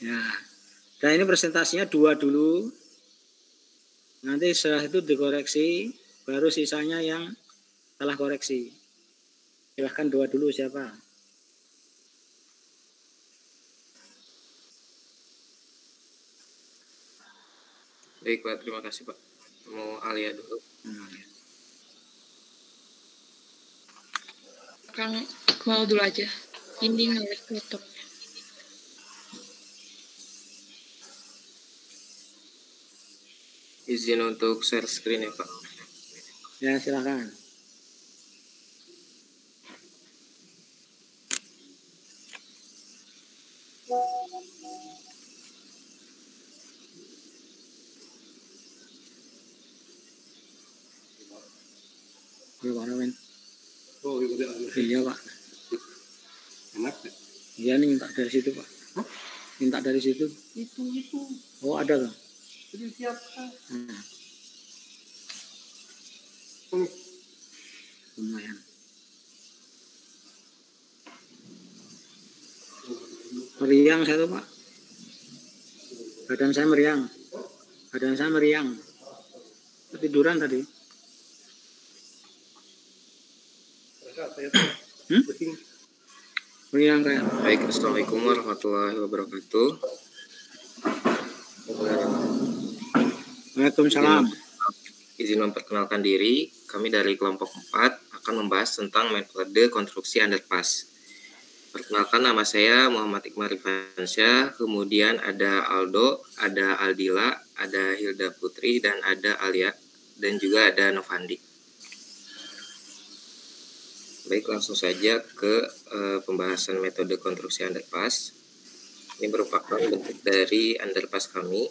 Ya. Dan ini presentasinya 2 dulu. Nanti setelah itu dikoreksi, baru sisanya yang salah koreksi. Silahkan 2 dulu siapa? Baik Pak, terima kasih Pak. Mau Alia dulu. Kang mau dulu aja. Ini ngelik laptop. Izin untuk share screen ya Pak. Ya, silakan. Gimana, men? Oh, iya Pak. Enak. Iya nih, minta dari situ Pak. Hah? Minta dari situ. Itu. Oh, ada loh. Jadi siapkan. Lumayan. Meriang saya tuh Pak. Badan saya meriang. Ketiduran tadi. Meriang kayak. Baik, Assalamualaikum warahmatullahi wabarakatuh. Waalaikumsalam. Izin memperkenalkan diri, kami dari kelompok 4 akan membahas tentang metode konstruksi underpass. Perkenalkan, nama saya Muhammad Iqmar Rifansyah, kemudian ada Aldo, ada Aldila, ada Hilda Putri, dan ada Alia, dan juga ada Novandi. Baik, langsung saja ke pembahasan metode konstruksi underpass. Ini merupakan bentuk dari underpass kami.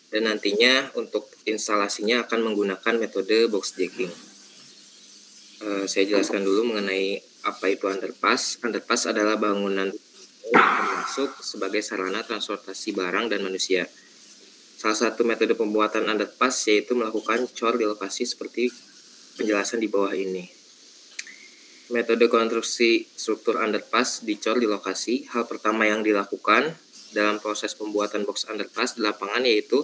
Dan nantinya untuk instalasinya akan menggunakan metode box jacking. Saya jelaskan dulu mengenai apa itu underpass. Underpass adalah bangunan yang masuk sebagai sarana transportasi barang dan manusia. Salah satu metode pembuatan underpass yaitu melakukan cor di lokasi seperti penjelasan di bawah ini. Metode konstruksi struktur underpass dicor di lokasi. Hal pertama yang dilakukan dalam proses pembuatan box underpass di lapangan yaitu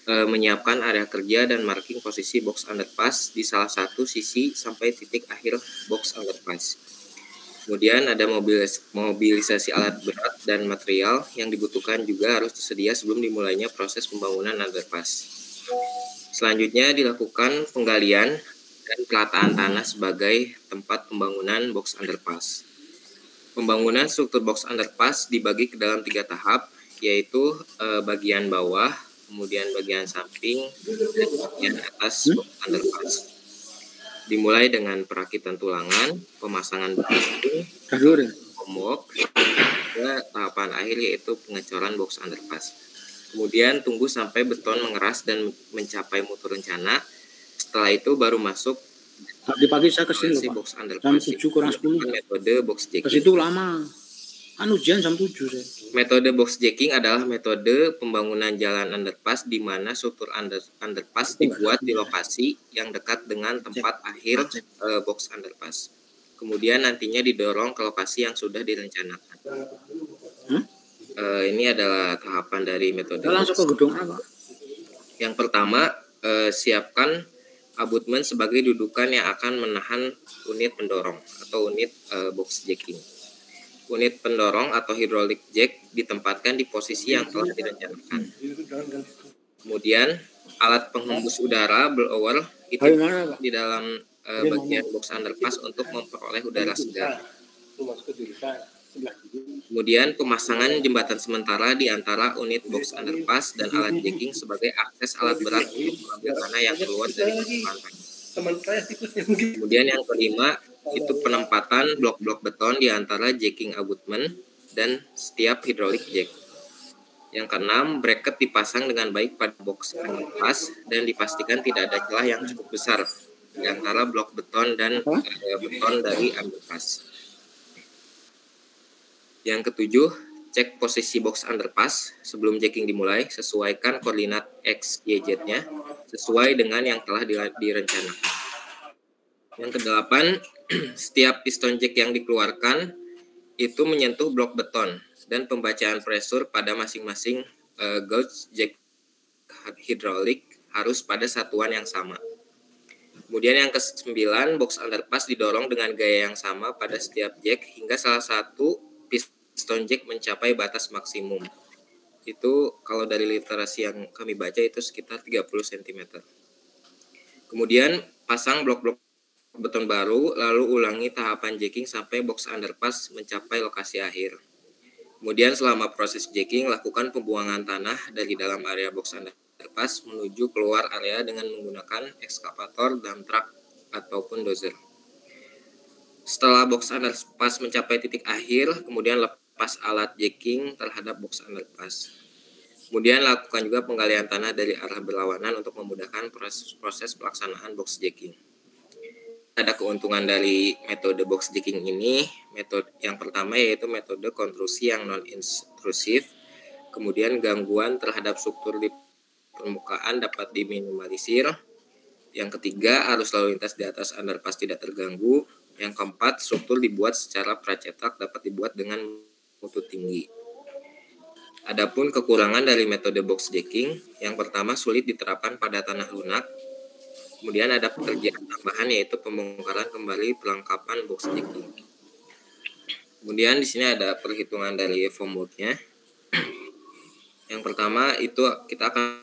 menyiapkan area kerja dan marking posisi box underpass di salah satu sisi sampai titik akhir box underpass. Kemudian ada mobilisasi alat berat dan material yang dibutuhkan juga harus tersedia sebelum dimulainya proses pembangunan underpass. Selanjutnya dilakukan penggalian dan pelataan tanah sebagai tempat pembangunan box underpass. Pembangunan struktur box underpass dibagi ke dalam 3 tahap, yaitu bagian bawah, kemudian bagian samping, dan bagian atas box underpass. Dimulai dengan perakitan tulangan, pemasangan besi, ombok, hingga tahapan akhir yaitu pengecoran box underpass. Kemudian tunggu sampai beton mengeras dan mencapai mutu rencana. Setelah itu baru masuk Tadi pagi saya kesini loh Pak. Jam 7:10. Metode box jacking. Ke situ lama. Ujian jam 7 saya. Metode box jacking adalah metode pembangunan jalan underpass di mana struktur underpass dibuat di lokasi yang dekat dengan tempat akhir box underpass. Kemudian nantinya didorong ke lokasi yang sudah direncanakan. Ini adalah tahapan dari metode. Langsung ke gedung apa? Yang pertama, siapkan abutmen sebagai dudukan yang akan menahan unit pendorong atau unit box jacking. Unit pendorong atau hydraulic jack ditempatkan di posisi yang telah direncanakan. Kemudian alat penghembus udara blower itu di dalam bagian box underpass untuk memperoleh udara segar. Kemudian pemasangan jembatan sementara di antara unit box underpass dan alat jacking sebagai akses alat berat untuk mengambil tanah yang keluar dari pantai. Kemudian yang kelima itu penempatan blok-blok beton di antara jacking abutment dan setiap hydraulic jack. Yang keenam, bracket dipasang dengan baik pada box underpass dan dipastikan tidak ada celah yang cukup besar di antara blok beton dan beton dari underpass. Yang ketujuh, cek posisi box underpass sebelum jacking dimulai, sesuaikan koordinat X, Y, Z-nya sesuai dengan yang telah direncanakan. Yang kedelapan, setiap piston jack yang dikeluarkan itu menyentuh blok beton dan pembacaan pressure pada masing-masing gauge jack hidrolik harus pada satuan yang sama. Kemudian yang ke-9, box underpass didorong dengan gaya yang sama pada setiap jack hingga salah satu piston jack mencapai batas maksimum. Itu kalau dari literasi yang kami baca itu sekitar 30 cm. Kemudian pasang blok-blok beton baru, lalu ulangi tahapan jacking sampai box underpass mencapai lokasi akhir. Kemudian selama proses jacking, lakukan pembuangan tanah dari dalam area box underpass menuju keluar area dengan menggunakan ekskavator, dump truck, ataupun dozer. Setelah box underpass mencapai titik akhir, kemudian lepas alat jacking terhadap box underpass. Kemudian lakukan juga penggalian tanah dari arah berlawanan untuk memudahkan proses pelaksanaan box jacking. Ada keuntungan dari metode box jacking ini. Metode yang pertama yaitu metode kontrusi yang non-intrusif. Kemudian gangguan terhadap struktur di permukaan dapat diminimalisir. Yang ketiga, arus lalu lintas di atas underpass tidak terganggu. Yang keempat, struktur dibuat secara pracetak dapat dibuat dengan mutu tinggi. Adapun kekurangan dari metode box jacking, yang pertama sulit diterapkan pada tanah lunak. Kemudian ada pekerjaan tambahan yaitu pembongkaran kembali perlengkapan box jacking. Kemudian di sini ada perhitungan dari FOMOD-nya. Yang pertama itu kita akan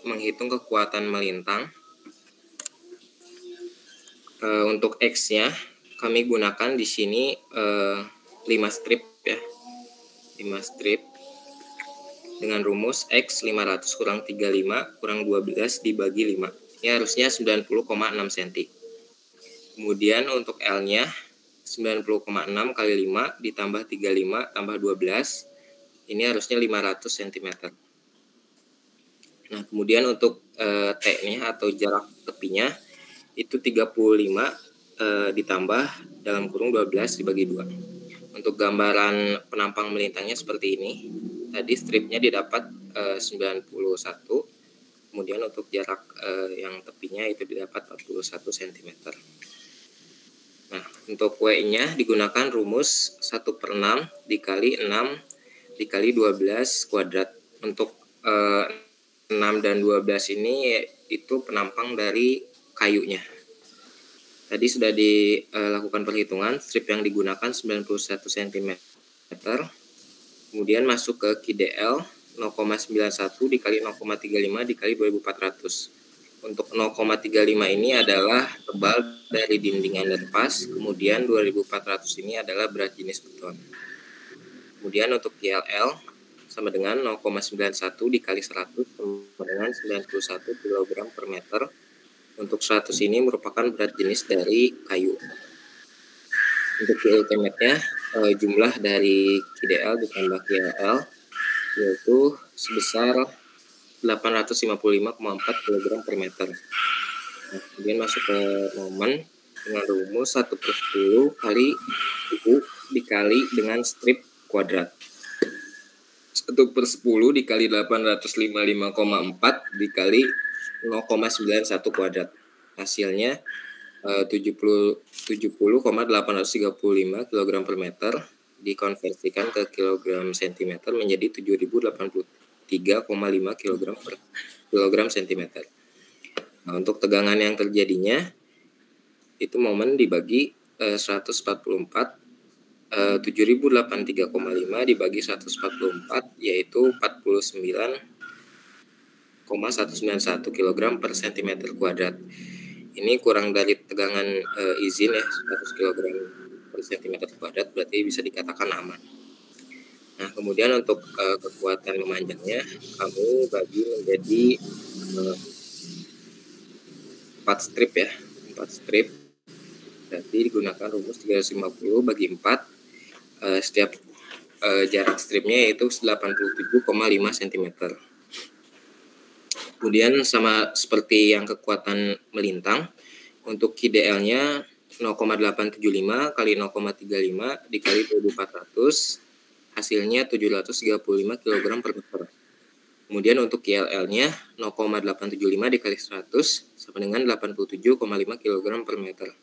menghitung kekuatan melintang. Untuk X-nya kami gunakan di sini 5 strip ya. 5 strip dengan rumus X 500 kurang 35 kurang 12 dibagi 5. Ini harusnya 90,6 cm. Kemudian untuk L-nya 90,6 kali 5 ditambah 35 tambah 12. Ini harusnya 500 cm. Nah, kemudian untuk T-nya atau jarak tepinya itu 35 ditambah dalam kurung 12 dibagi 2. Untuk gambaran penampang melintangnya seperti ini. Tadi stripnya didapat 91. Kemudian untuk jarak yang tepinya itu didapat 41 cm. Nah, untuk W-nya digunakan rumus 1/6 dikali 6 dikali 12 kuadrat. Untuk 6 dan 12 ini itu penampang dari kayunya. Tadi sudah dilakukan perhitungan, strip yang digunakan 91 cm. Kemudian masuk ke KDL 0,91 dikali 0,35 dikali 2400. Untuk 0,35 ini adalah tebal dari dinding underpass, kemudian 2400 ini adalah berat jenis beton. Kemudian untuk KLL sama dengan 0,91 dikali 100 sama dengan 91 kg per meter. Untuk 100 ini merupakan berat jenis dari kayu. Untuk ultimate-nya jumlah dari KDL ditambah KLL yaitu sebesar 855,4 kg per meter. Nah, kemudian masuk ke momen dengan rumus 1/10 kali U dikali dengan strip kuadrat. 1/10 dikali 855,4 dikali 0,91 kuadrat. Hasilnya 70,835 kg per meter dikonversikan ke kilogram sentimeter menjadi 7.083,5 kg per kilogram sentimeter. Nah, untuk tegangan yang terjadinya itu momen dibagi 144 7.083,5 dibagi 144 yaitu 49,191 kg per cm kuadrat. Ini kurang dari tegangan izin ya 100 kg per cm kuadrat, berarti bisa dikatakan aman. Nah, kemudian untuk kekuatan memanjangnya kami bagi menjadi 4 strip ya, 4 strip. Berarti digunakan rumus 350 bagi 4. Setiap jarak stripnya yaitu 87,5 cm. Kemudian sama seperti yang kekuatan melintang, untuk KDL-nya 0,875 kali 0,35 dikali 1400, hasilnya 735 kg per meter. Kemudian untuk KLL-nya 0,875 dikali 100 sama dengan 87,5 kg per meter.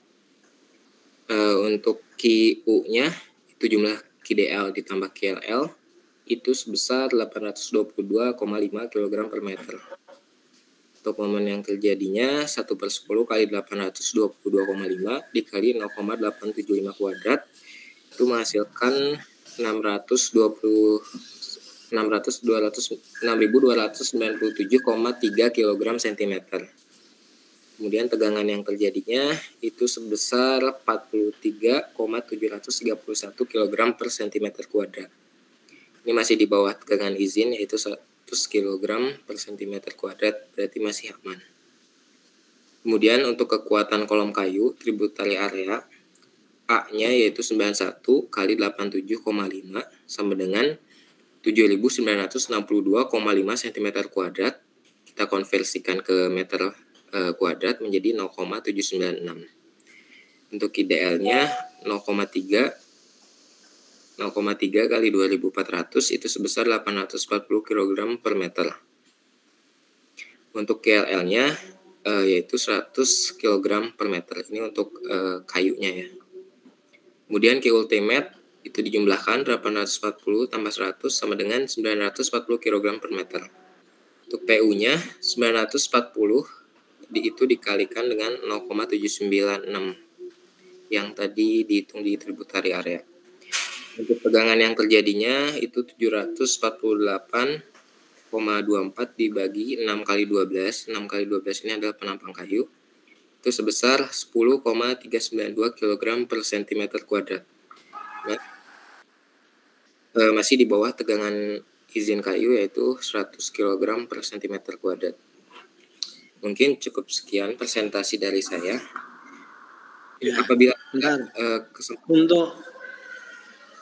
Untuk QU-nya itu jumlah QDL ditambah QLL itu sebesar 822,5 kg per meter. Untuk momen yang terjadinya 1/10 kali 822,5 dikali 0,875 kuadrat itu menghasilkan 6.297,3 kg cm. Kemudian tegangan yang terjadinya itu sebesar 43,731 kg per cm kuadrat. Ini masih di bawah tegangan izin yaitu 100 kg per cm kuadrat, berarti masih aman. Kemudian untuk kekuatan kolom kayu tributary area A-nya yaitu 91 kali 87,5 sama dengan 7.962,5 cm kuadrat. Kita konversikan ke meter kuadrat menjadi 0,796. Untuk IDL-nya 0,3 kali 2.400 itu sebesar 840 kg per meter. Untuk KLL-nya yaitu 100 kg per meter. Ini untuk kayunya ya. Kemudian Q ultimate itu dijumlahkan 840 tambah 100 sama dengan 940 kg per meter. Untuk PU-nya 940 itu dikalikan dengan 0,796 yang tadi dihitung di tributary area. Untuk tegangan yang terjadinya itu 748,24 dibagi 6 kali 12. 6 kali 12 ini adalah penampang kayu. Itu sebesar 10,392 kg per cm kuadrat. Nah, masih di bawah tegangan izin kayu yaitu 100 kg per cm kuadrat. Mungkin cukup sekian presentasi dari saya. Ya, apabila untuk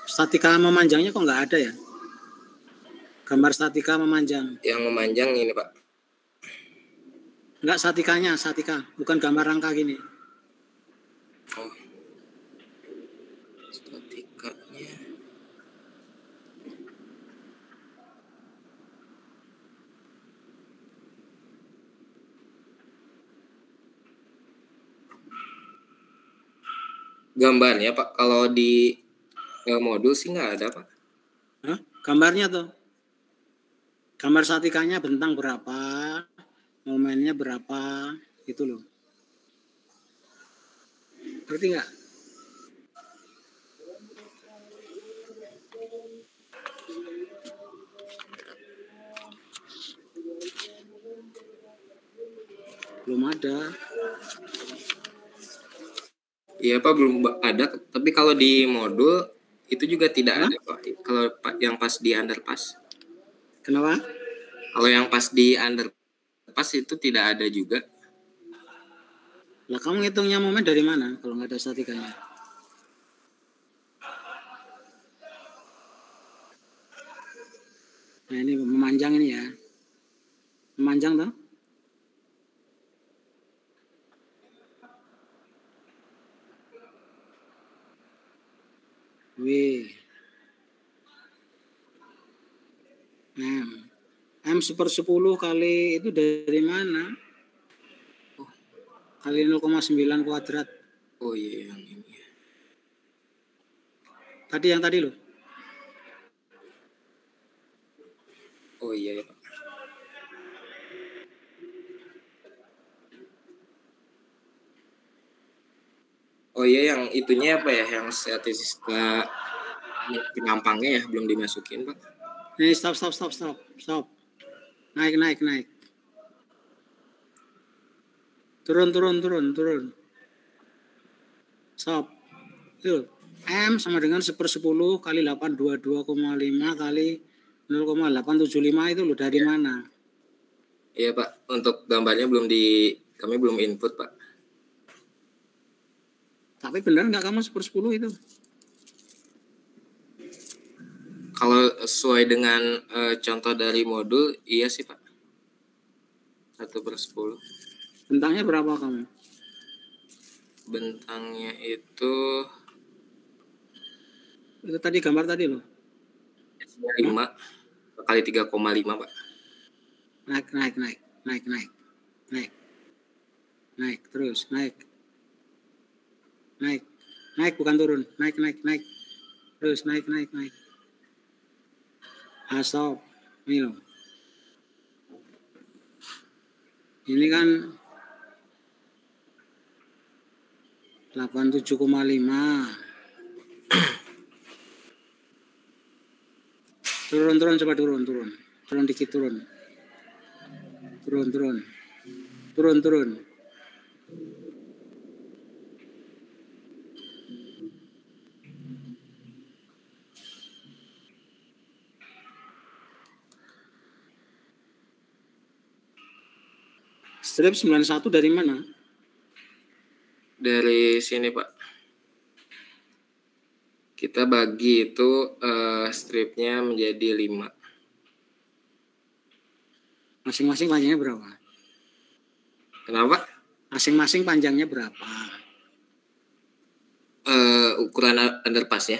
statika memanjangnya kok nggak ada ya? Gambar statika memanjang. Yang memanjang ini Pak. Enggak, statika, bukan gambar rangka gini. Oh. Statikanya. Gambarnya Pak, kalau di modul sih nggak ada Pak. Hah? Gambarnya tuh. Gambar statikanya bentang berapa, momennya berapa, gitu loh. Ngerti nggak? Belum ada. Iya Pak, belum ada. Tapi kalau di modul itu juga tidak ada Pak. Kalau yang pas di underpass. Kenapa? Kalau yang pas di underpass itu tidak ada juga. Lah kamu ngitungnya momen dari mana kalau nggak ada statikanya? Nah ini memanjang ini ya. Memanjang toh? W. M 1/10 kali itu dari mana? Kali 0,9 kuadrat. Oh iya yang ini. Yang tadi loh. Oh iya ya Pak. Oh iya yang itunya apa ya, yang statistika penampangnya ya belum dimasukin Pak. Nih stop. Naik. Turun. Stop. Itu M sama dengan 1/10 kali 822,5 kali 0,875 itu loh dari mana? Iya Pak, untuk gambarnya kami belum input Pak. Tapi benar nggak kamu 1/10 itu? Kalau sesuai dengan contoh dari modul, iya sih Pak. 1/10. Bentangnya berapa kamu? Bentangnya itu tadi gambar tadi loh. 5 kali 3,5 Pak. Naik terus, naik bukan turun, naik. Terus naik. Stop. Ini loh. Ini kan 87,5. Turun, coba turun. Turun dikit, turun. Turun. Strip 91 dari mana? Dari sini, Pak. Kita bagi itu stripnya menjadi 5. Masing-masing panjangnya berapa? Kenapa? Masing-masing panjangnya berapa? Ukuran underpassnya.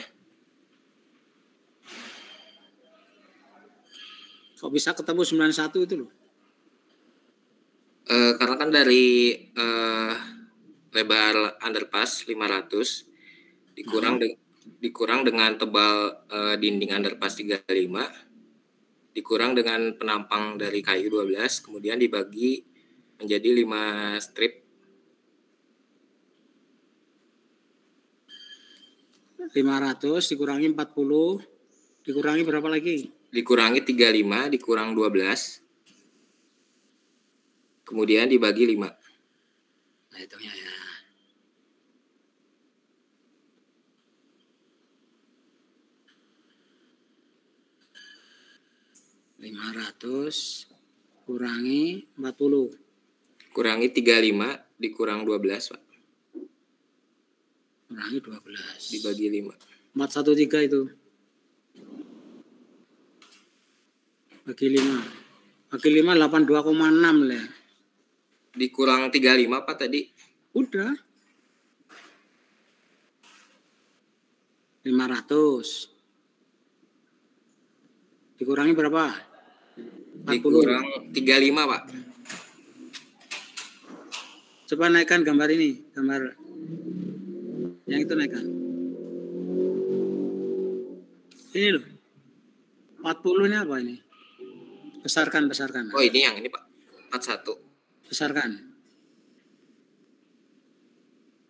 Kok bisa ketemu 91 itu loh? Karena kan dari lebar underpass 500 dikurang dengan tebal dinding underpass 35, dikurang dengan penampang dari kayu 12, kemudian dibagi menjadi 5 strip. 500 dikurangi 40, dikurangi berapa lagi? Dikurangi 35, dikurang 12, kemudian dibagi 5. Nah, hitungnya ya. (500) kurangi 40. Kurangi 35, dikurang 12, Pak. Kurangi 12. Dibagi 5. 413 itu. Bagi 5. Bagi 5 82,6 lah. Dikurang 35, Pak, tadi. Udah. 500. Dikurangi berapa? 40. Dikurang 35, Pak. Coba naikkan gambar ini, gambar yang itu naikkan. Ini loh. 40 ini apa ini? Besarkan. Oh, ini yang ini, Pak. 41. Besarkan.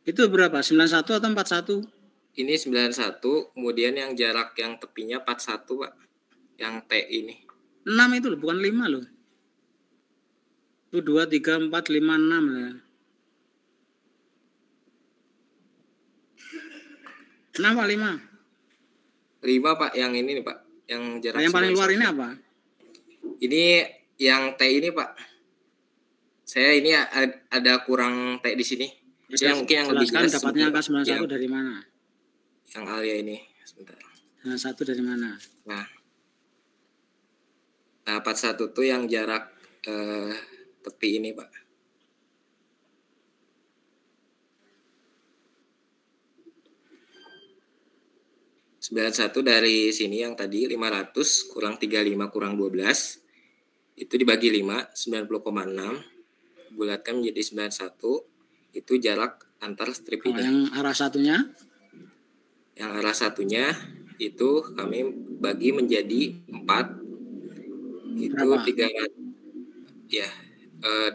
Itu berapa? 91 atau 41? Ini 91, kemudian yang jarak yang tepinya 41, Pak. Yang T ini. 6 itu loh, bukan 5 loh. Itu 2, 3, 4, 5, 6 lah. 6 apa 5? 5, Pak, yang ini nih, Pak. Yang jarak. Nah, yang paling luar ini apa? Ini yang T ini, Pak. Saya ini ada kurang T di sini. Ya, Yang mungkin yang lebih jelas. Dapatnya angka 91 dari mana? Yang Alia ini, sebentar. 91 dari mana? Nah 41 tuh yang jarak tepi ini, Pak. (91) dari sini yang tadi 500 kurang 35 kurang 12 itu dibagi 5, 90,6 bulatkan menjadi 91, itu jarak antar strip ini. Yang arah satunya? Yang arah satunya itu kami bagi menjadi 4. Itu berapa? 300 ya,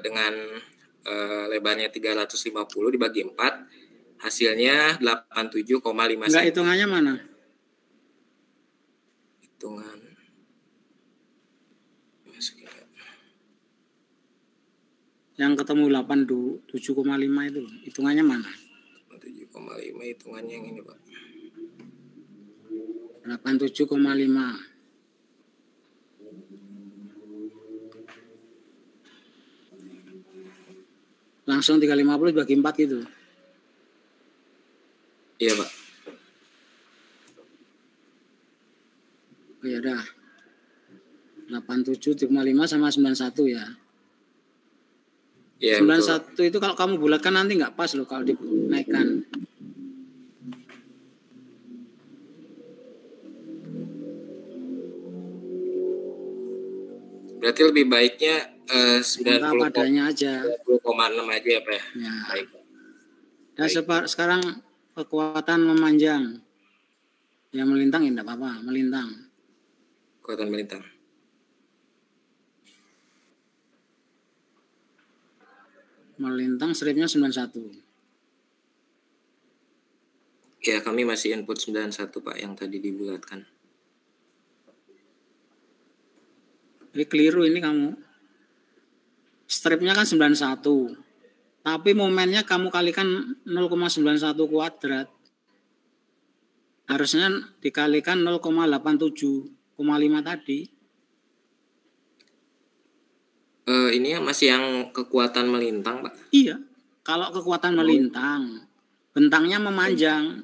dengan lebarnya 350 dibagi 4 hasilnya 87,5 cm. Enggak, hitungannya mana? Hitungan yang ketemu 87,5 itu hitungannya mana? 87,5 hitungannya yang ini, Pak. 87,5. Langsung 350 dibagi 4 gitu. Iya, Pak. Oh ya dah. 87,5 sama 91 ya. Ya, 91 betul. Itu kalau kamu bulatkan nanti nggak pas loh kalau dinaikkan. Berarti lebih baiknya 90 padanya aja. 20,6 aja ya, Pak ya. Ya. Baik. Dan sekarang kekuatan memanjang. Yang melintang ya enggak apa-apa, melintang. Kekuatan melintang. Melintang stripnya 91. Ya, kami masih input 91 Pak yang tadi dibulatkan. Jadi keliru ini kamu. Stripnya kan 91. Tapi momennya kamu kalikan 0,91 kuadrat. Harusnya dikalikan 0,87,5 tadi. Ini masih yang kekuatan melintang, Pak. Iya. Kalau kekuatan melintang, bentangnya memanjang.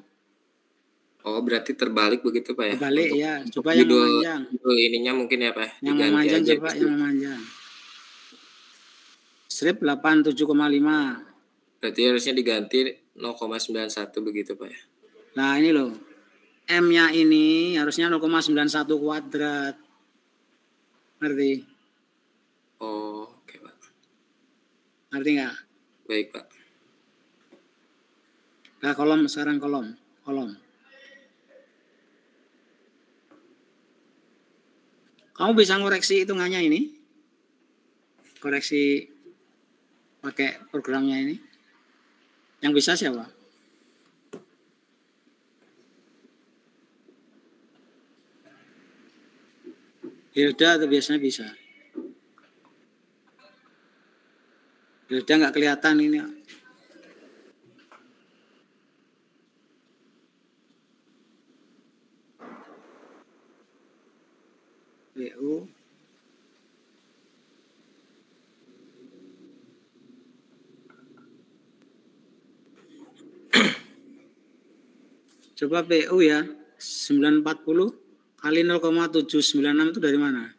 Oh, berarti terbalik begitu, Pak ya? Terbalik Untuk, ya. untuk Coba yang judul, memanjang. judul ininya mungkin ya, Pak. Yang Diganti memanjang aja. coba yang memanjang. Strip 87,5. Berarti harusnya diganti 0,91 begitu, Pak ya? Nah ini loh. M-nya ini harusnya 0,91 kuadrat. Ngerti? Oh, oke, Pak. Ngerti nggak? Baik, Pak. Nah kolom sekarang kolom. Kamu bisa ngoreksi hitungannya ini? Koreksi pakai programnya ini? Yang bisa siapa? Hilda atau biasanya bisa? Hilda nggak kelihatan ini. PU. Coba PU ya. 940 kali 0,796 itu dari mana?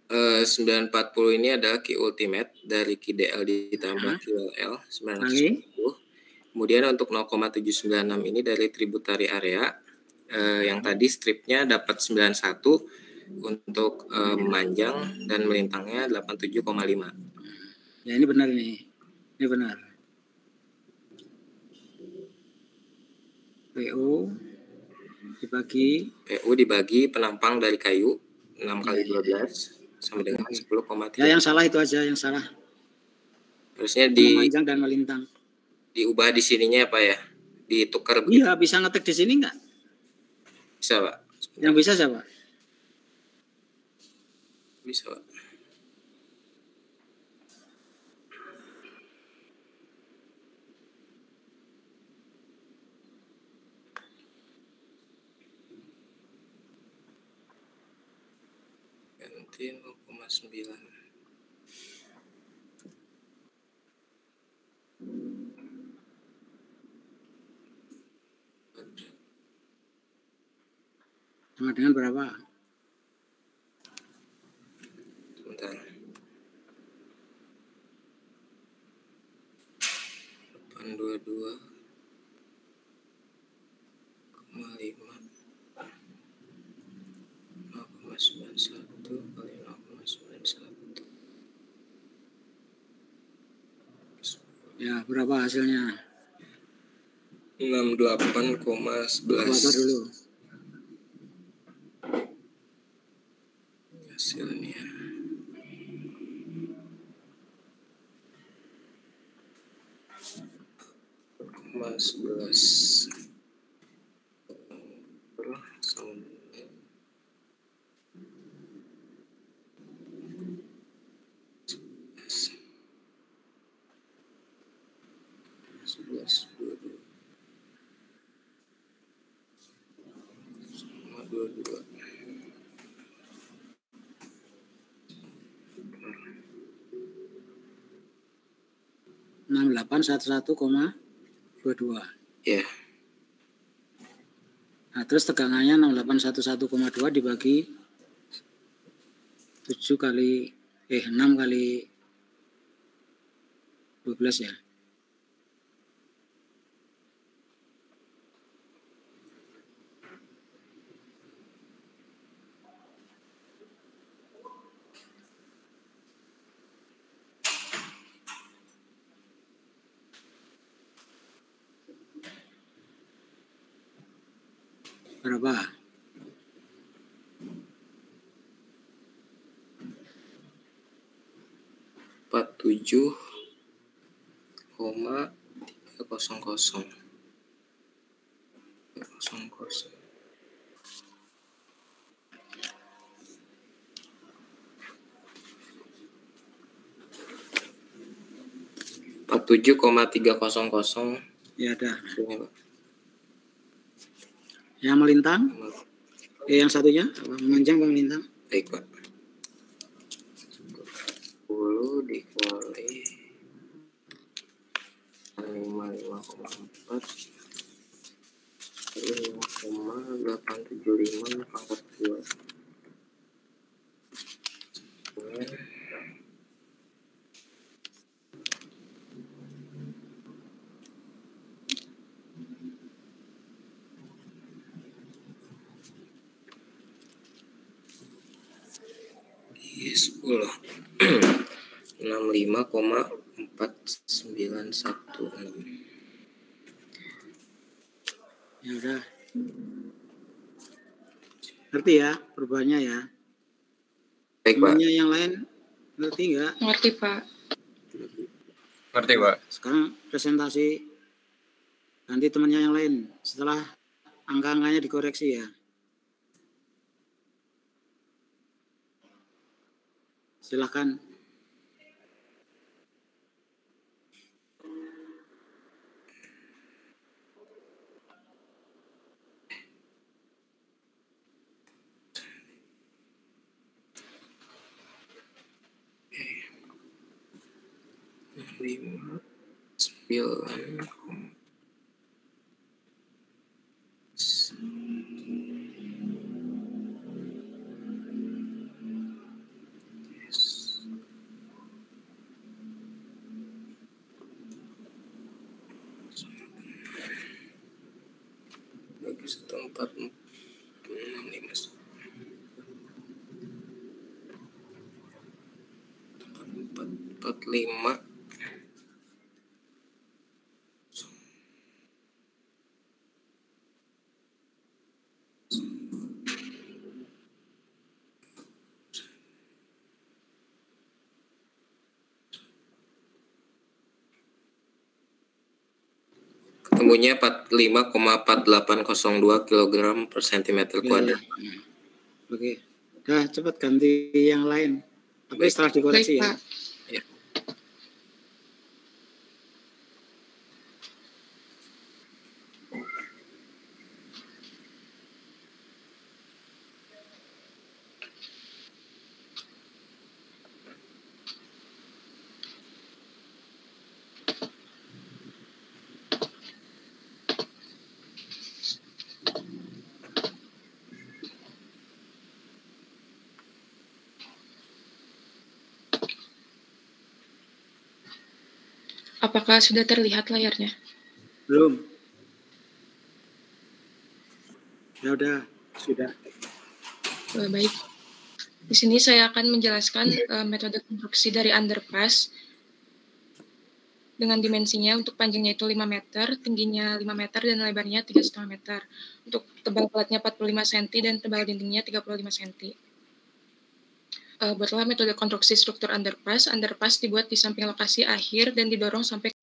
940 ini adalah Q ultimate dari QDL ditambah QLL 940. Kemudian untuk 0,796 ini dari tributary area yang tadi stripnya dapat 91 untuk memanjang dan melintangnya 87,5. Ya ini benar nih. Ini benar. PU dibagi penampang dari kayu 6 kali 12 sama dengan 10,3. Ya yang salah itu aja, yang salah. Harusnya memanjang dan melintang. Diubah di sininya Pak ya? Ditukar begitu. Iya, bisa ngetik di sini enggak? Bisa, Pak. Yang bisa siapa? Bisa, Pak. Ganti 0,9. Sama dengan berapa? Sebentar. 822,5 0,91 kali 0,91. Ya, berapa hasilnya? 68,11. Berapa dulu? Hasilnya 11. Enam 6811,22. Ya. Nah, terus tegangannya 6811,2 dibagi 7 kali 6 kali 12 ya. Berapa? Tujuh koma 300. 47,300. Ya ada. Ini, Pak. Yang melintang? Yang satunya apa? Memanjang apa melintang? Baik, Pak. 10 dikali 55,4 5,875 pangkat 2. Yes, 10 65,4916. Ya udah. Ngerti ya perubahannya ya? Baik, Pak. Temannya yang lain ngerti nggak? Ngerti, Pak. Ngerti, Pak. Sekarang presentasi nanti temannya yang lain setelah angka-angkanya dikoreksi ya. Silahkan. Lima, 9, bagi 1, 4, 6, 5, 45. Ketemunya 45,4802 kg per cm kuadrat. Oke. Dah cepat ganti yang lain. Tapi setelah dikoreksi Baik, ya. Pak. Ya. Apakah sudah terlihat layarnya? Belum. Ya udah, sudah. Baik. Di sini saya akan menjelaskan metode konstruksi dari underpass dengan dimensinya. Untuk panjangnya itu 5 meter, tingginya 5 meter, dan lebarnya 3,5 meter. Untuk tebal platnya 45 cm dan tebal dindingnya 35 cm. Buatlah metode konstruksi struktur underpass. Underpass dibuat di samping lokasi akhir dan didorong sampai ke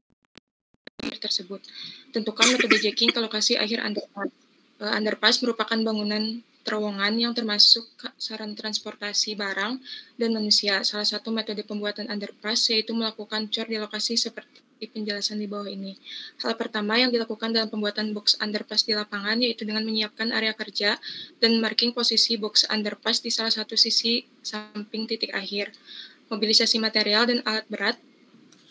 akhir tersebut. Tentukan metode jacking ke lokasi akhir underpass. Underpass merupakan bangunan terowongan yang termasuk sarana transportasi barang dan manusia. Salah satu metode pembuatan underpass yaitu melakukan cor di lokasi seperti penjelasan di bawah ini. Hal pertama yang dilakukan dalam pembuatan box underpass di lapangan yaitu dengan menyiapkan area kerja dan marking posisi box underpass di salah satu sisi samping titik akhir. Mobilisasi material dan alat berat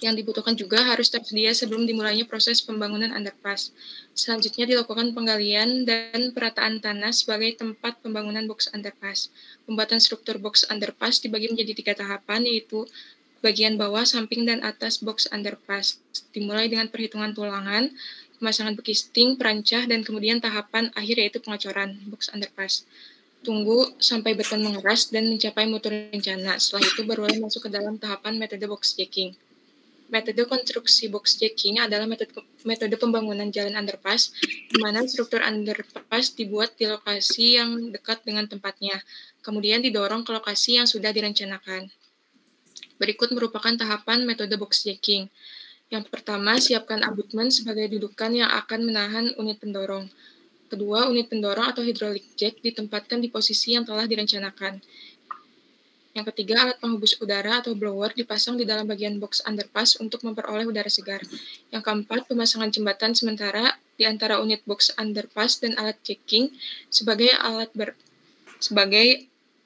yang dibutuhkan juga harus tersedia sebelum dimulainya proses pembangunan underpass. Selanjutnya dilakukan penggalian dan perataan tanah sebagai tempat pembangunan box underpass. Pembuatan struktur box underpass dibagi menjadi 3 tahapan, yaitu bagian bawah, samping, dan atas box underpass. Dimulai dengan perhitungan tulangan, pemasangan bekisting, perancah, dan kemudian tahapan akhir yaitu pengocoran box underpass. Tunggu sampai beton mengeras dan mencapai mutu rencana. Setelah itu barulah masuk ke dalam tahapan metode box jacking. Metode konstruksi box jacking adalah metode pembangunan jalan underpass, di mana struktur underpass dibuat di lokasi yang dekat dengan tempatnya, kemudian didorong ke lokasi yang sudah direncanakan. Berikut merupakan tahapan metode box jacking. Yang pertama, siapkan abutmen sebagai dudukan yang akan menahan unit pendorong. Kedua, unit pendorong atau hydraulic jack ditempatkan di posisi yang telah direncanakan. Yang ketiga, alat penghembus udara atau blower dipasang di dalam bagian box underpass untuk memperoleh udara segar. Yang keempat, pemasangan jembatan sementara di antara unit box underpass dan alat jacking sebagai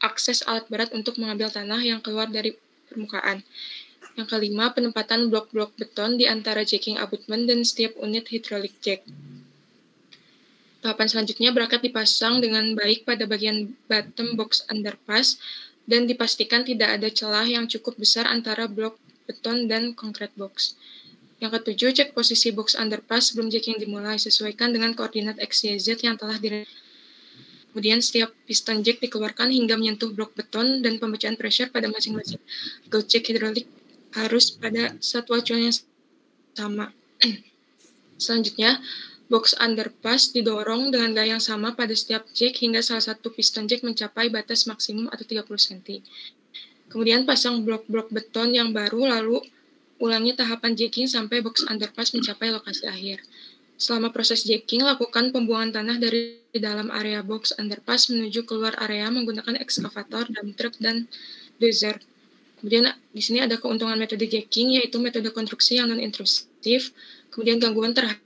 akses alat berat untuk mengambil tanah yang keluar dari permukaan. Yang kelima, penempatan blok-blok beton di antara jacking abutmen dan setiap unit hydraulic jack. Tahapan selanjutnya, bracket dipasang dengan baik pada bagian bottom box underpass dan dipastikan tidak ada celah yang cukup besar antara blok beton dan concrete box. Yang ketujuh, cek posisi box underpass sebelum jacking dimulai, sesuaikan dengan koordinat X, Y, Z yang telah Kemudian setiap piston jack dikeluarkan hingga menyentuh blok beton dan pemecahan pressure pada masing-masing gauge jack hidrolik harus pada satu acuan yang sama. Selanjutnya, box underpass didorong dengan gaya yang sama pada setiap jack hingga salah satu piston jack mencapai batas maksimum atau 30 cm. Kemudian pasang blok-blok beton yang baru, lalu ulangi tahapan jacking sampai box underpass mencapai lokasi akhir. Selama proses jacking, lakukan pembuangan tanah dari dalam area box underpass menuju keluar area menggunakan ekskavator, dump truck, dan dozer. Kemudian di sini ada keuntungan metode jacking, yaitu metode konstruksi yang non-intrusif. Kemudian gangguan terhadap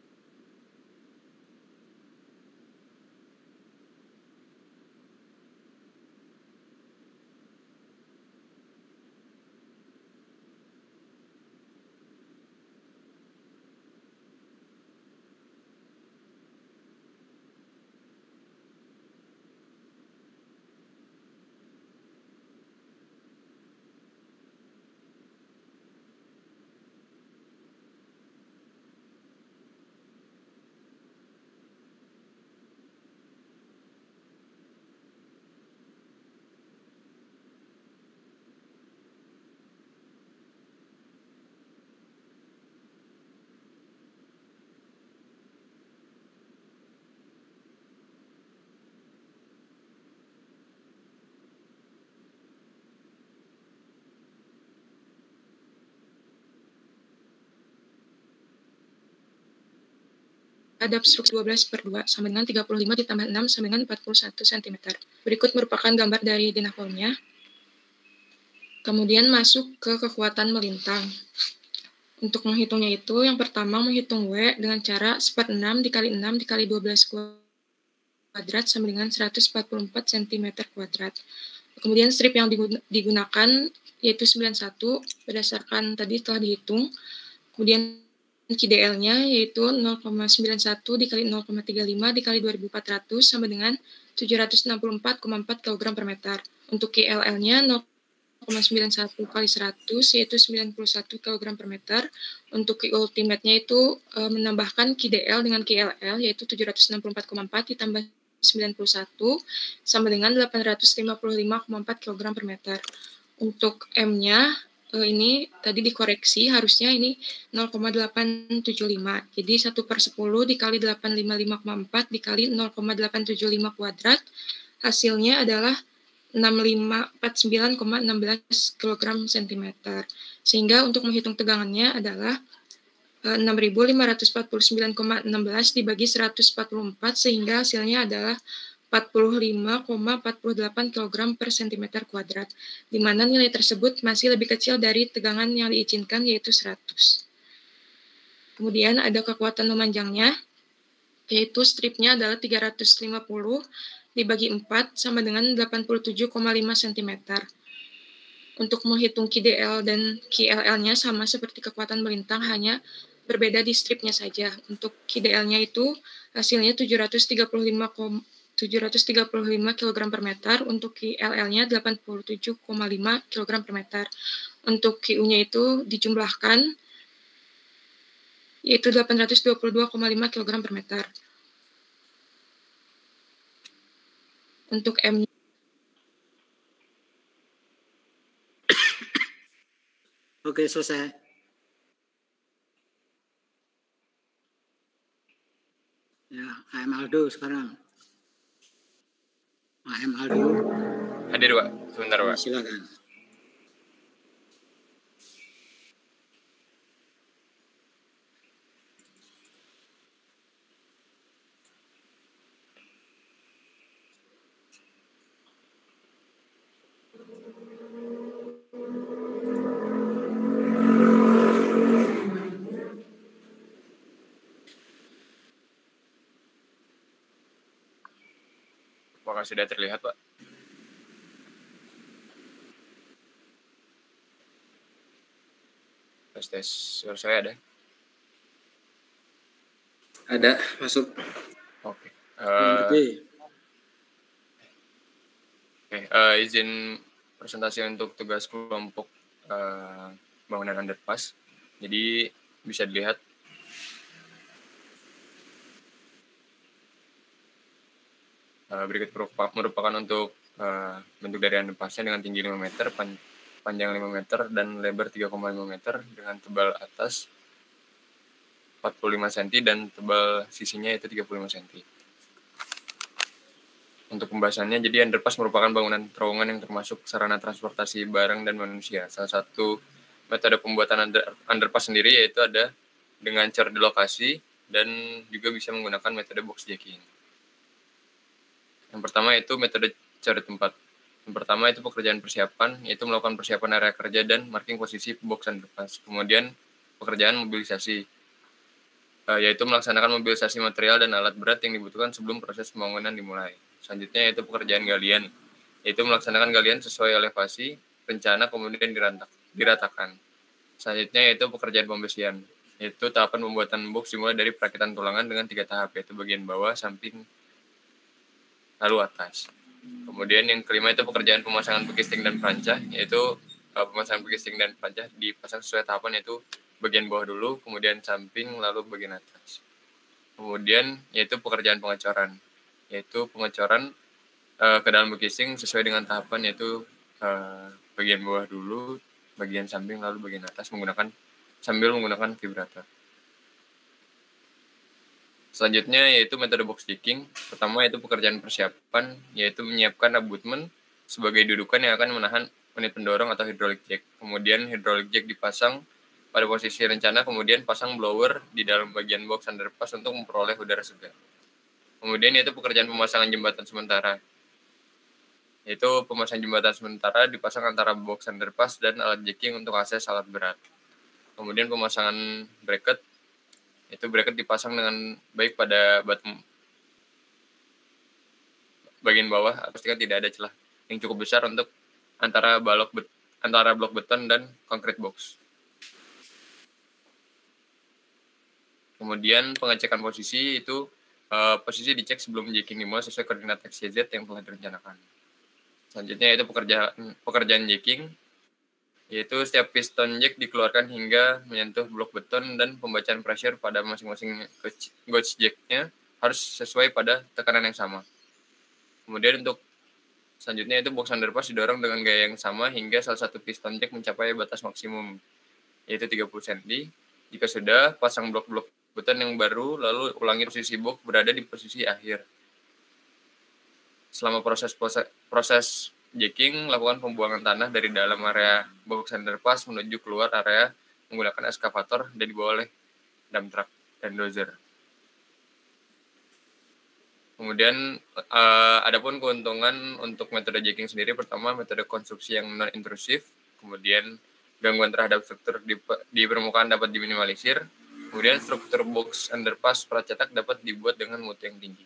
struktur 12/2 sama dengan 35 ditambah 6 sama dengan 41 cm. Berikut merupakan gambar dari dinapolnya. Kemudian masuk ke kekuatan melintang. Untuk menghitungnya itu, yang pertama menghitung W dengan cara 46 dikali 6 dikali 12 kuadrat sama dengan 144 cm kuadrat. Kemudian strip yang digunakan yaitu 91 berdasarkan tadi telah dihitung. Kemudian KDL-nya yaitu 0,91 dikali 0,35 dikali 2400 sama dengan 764,4 kg per meter. Untuk KLL-nya 0,91 kali 100 yaitu 91 kg per meter. Untuk Q ultimate-nya itu menambahkan KDL dengan KLL yaitu 764,4 ditambah 91 sama dengan 855,4 kg per meter. Untuk M-nya ini tadi dikoreksi, harusnya ini 0,875. Jadi 1/10 dikali 855,4 dikali 0,875 kuadrat, hasilnya adalah 6549,16 kg cm. Sehingga untuk menghitung tegangannya adalah 6.549,16 dibagi 144 sehingga hasilnya adalah 45,48 kg per cm kuadrat, di mana nilai tersebut masih lebih kecil dari tegangan yang diizinkan yaitu 100. Kemudian ada kekuatan memanjangnya, yaitu stripnya adalah 350 dibagi 4 sama dengan 87,5 cm. Untuk menghitung KDL dan KLL-nya sama seperti kekuatan melintang, hanya berbeda di stripnya saja. Untuk KDL-nya itu hasilnya 735 kg per meter, untuk KLL-nya 87,5 kg per meter. Untuk QU-nya itu dijumlahkan, yaitu 822,5 kg per meter. Untuk M Oke, selesai. AM Aldo sekarang. AM Aldo. Hadir, Pak. Sebentar, Pak. Silakan. Apakah sudah terlihat, Pak? Tes, suara saya ada? Ada, masuk. Oke. Gede. Izin presentasi untuk tugas kelompok bangunan underpass. Jadi bisa dilihat berikut merupakan untuk bentuk dari underpassnya dengan tinggi 5 meter, panjang 5 meter, dan lebar 3,5 meter dengan tebal atas 45 cm dan tebal sisinya itu 35 cm. Untuk pembahasannya, jadi underpass merupakan bangunan terowongan yang termasuk sarana transportasi barang dan manusia. Salah satu metode pembuatan underpass sendiri yaitu ada dengan cara di lokasi dan juga bisa menggunakan metode box jacking. Yang pertama itu metode cari tempat. Yang pertama itu pekerjaan persiapan, yaitu melakukan persiapan area kerja dan marking posisi box underpass. Kemudian pekerjaan mobilisasi, yaitu melaksanakan mobilisasi material dan alat berat yang dibutuhkan sebelum proses pembangunan dimulai. Selanjutnya yaitu pekerjaan galian, yaitu melaksanakan galian sesuai elevasi, rencana, kemudian diratakan. Selanjutnya yaitu pekerjaan pembesian, yaitu tahapan pembuatan box dimulai dari perakitan tulangan dengan 3 tahap, yaitu bagian bawah, samping, lalu atas. Kemudian yang kelima itu pekerjaan pemasangan bekisting dan perancah, yaitu pemasangan bekisting dan perancah dipasang sesuai tahapan, yaitu bagian bawah dulu, kemudian samping, lalu bagian atas. Kemudian yaitu pekerjaan pengecoran, yaitu pengecoran ke dalam bekisting sesuai dengan tahapan, yaitu bagian bawah dulu, bagian samping, lalu bagian atas sambil menggunakan vibrator. Selanjutnya yaitu metode box jacking. Pertama yaitu pekerjaan persiapan, yaitu menyiapkan abutment sebagai dudukan yang akan menahan unit pendorong atau hydraulic jack. Kemudian hydraulic jack dipasang pada posisi rencana, kemudian pasang blower di dalam bagian box underpass untuk memperoleh udara segar. Kemudian yaitu pekerjaan pemasangan jembatan sementara. Yaitu pemasangan jembatan sementara dipasang antara box underpass dan alat jacking untuk akses alat berat. Kemudian pemasangan bracket, itu bracket dipasang dengan baik pada bottom bagian bawah, pastikan tidak ada celah yang cukup besar untuk antara blok beton dan concrete box. Kemudian pengecekan posisi itu posisi dicek sebelum jacking dimulai sesuai koordinat XYZ yang telah direncanakan. Selanjutnya yaitu pekerjaan jacking, yaitu setiap piston jack dikeluarkan hingga menyentuh blok beton dan pembacaan pressure pada masing-masing gauge jacknya harus sesuai pada tekanan yang sama. Kemudian untuk selanjutnya itu box underpass didorong dengan gaya yang sama hingga salah satu piston jack mencapai batas maksimum, yaitu 30 cm. Jika sudah, pasang blok-blok beton yang baru, lalu ulangi posisi box berada di posisi akhir. Selama proses jacking, lakukan pembuangan tanah dari dalam area box underpass menuju keluar area menggunakan eskavator dan dibawa oleh dump truck dan dozer. Kemudian adapun keuntungan untuk metode jacking sendiri, pertama metode konstruksi yang non-intrusif, kemudian gangguan terhadap struktur di permukaan dapat diminimalisir, kemudian struktur box underpass pracetak dapat dibuat dengan mutu yang tinggi.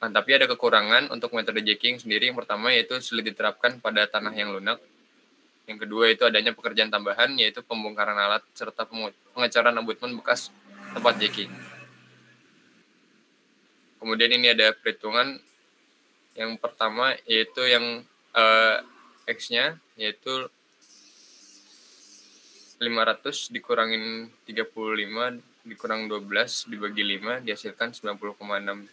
Nah, tapi ada kekurangan untuk metode jacking sendiri. Yang pertama yaitu sulit diterapkan pada tanah yang lunak. Yang kedua itu adanya pekerjaan tambahan, yaitu pembongkaran alat serta pengecoran abutment bekas tempat jacking. Kemudian ini ada perhitungan. Yang pertama yaitu yang X-nya yaitu 500 dikurangin 35 dikurang 12 dibagi 5 dihasilkan 90,6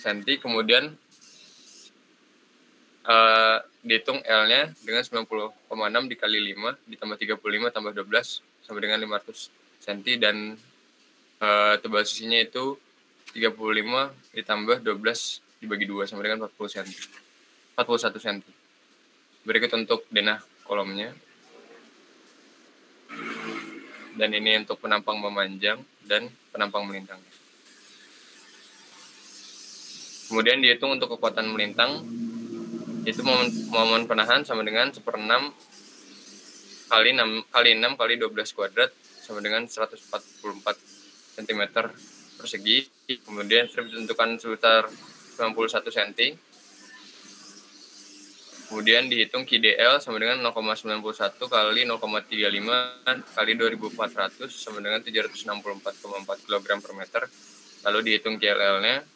cm. Kemudian dihitung L-nya dengan 90,6 dikali 5 ditambah 35 tambah 12 sama dengan 500 cm, dan tebal sisinya itu 35 ditambah 12 dibagi 2 sama dengan 40 cm. 41 cm. Berikut untuk denah kolomnya. Dan ini untuk penampang memanjang dan penampang melintang. Kemudian dihitung untuk kekuatan melintang, itu momen penahan sama dengan 1/6 kali 6 kali 12 kuadrat sama dengan 144 cm persegi. Kemudian strip ditentukan sebesar 91 cm. Kemudian dihitung KDL sama dengan 0,91 kali 0,35 kali 2400 sama dengan 764,4 kg per meter. Lalu dihitung KLL-nya,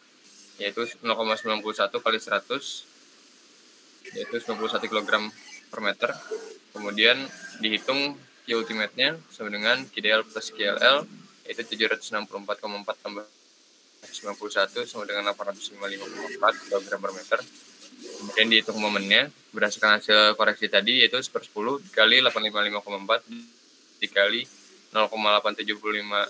yaitu 0,91 kali 100, yaitu 91 kg per meter. Kemudian dihitung Q ultimate-nya sama dengan KDL plus KLL, yaitu 764,4 tambah 91 sama dengan 855,4 kg per meter. Kemudian dihitung momennya berdasarkan hasil koreksi tadi, yaitu 1/10 dikali 855,4 dikali 0,875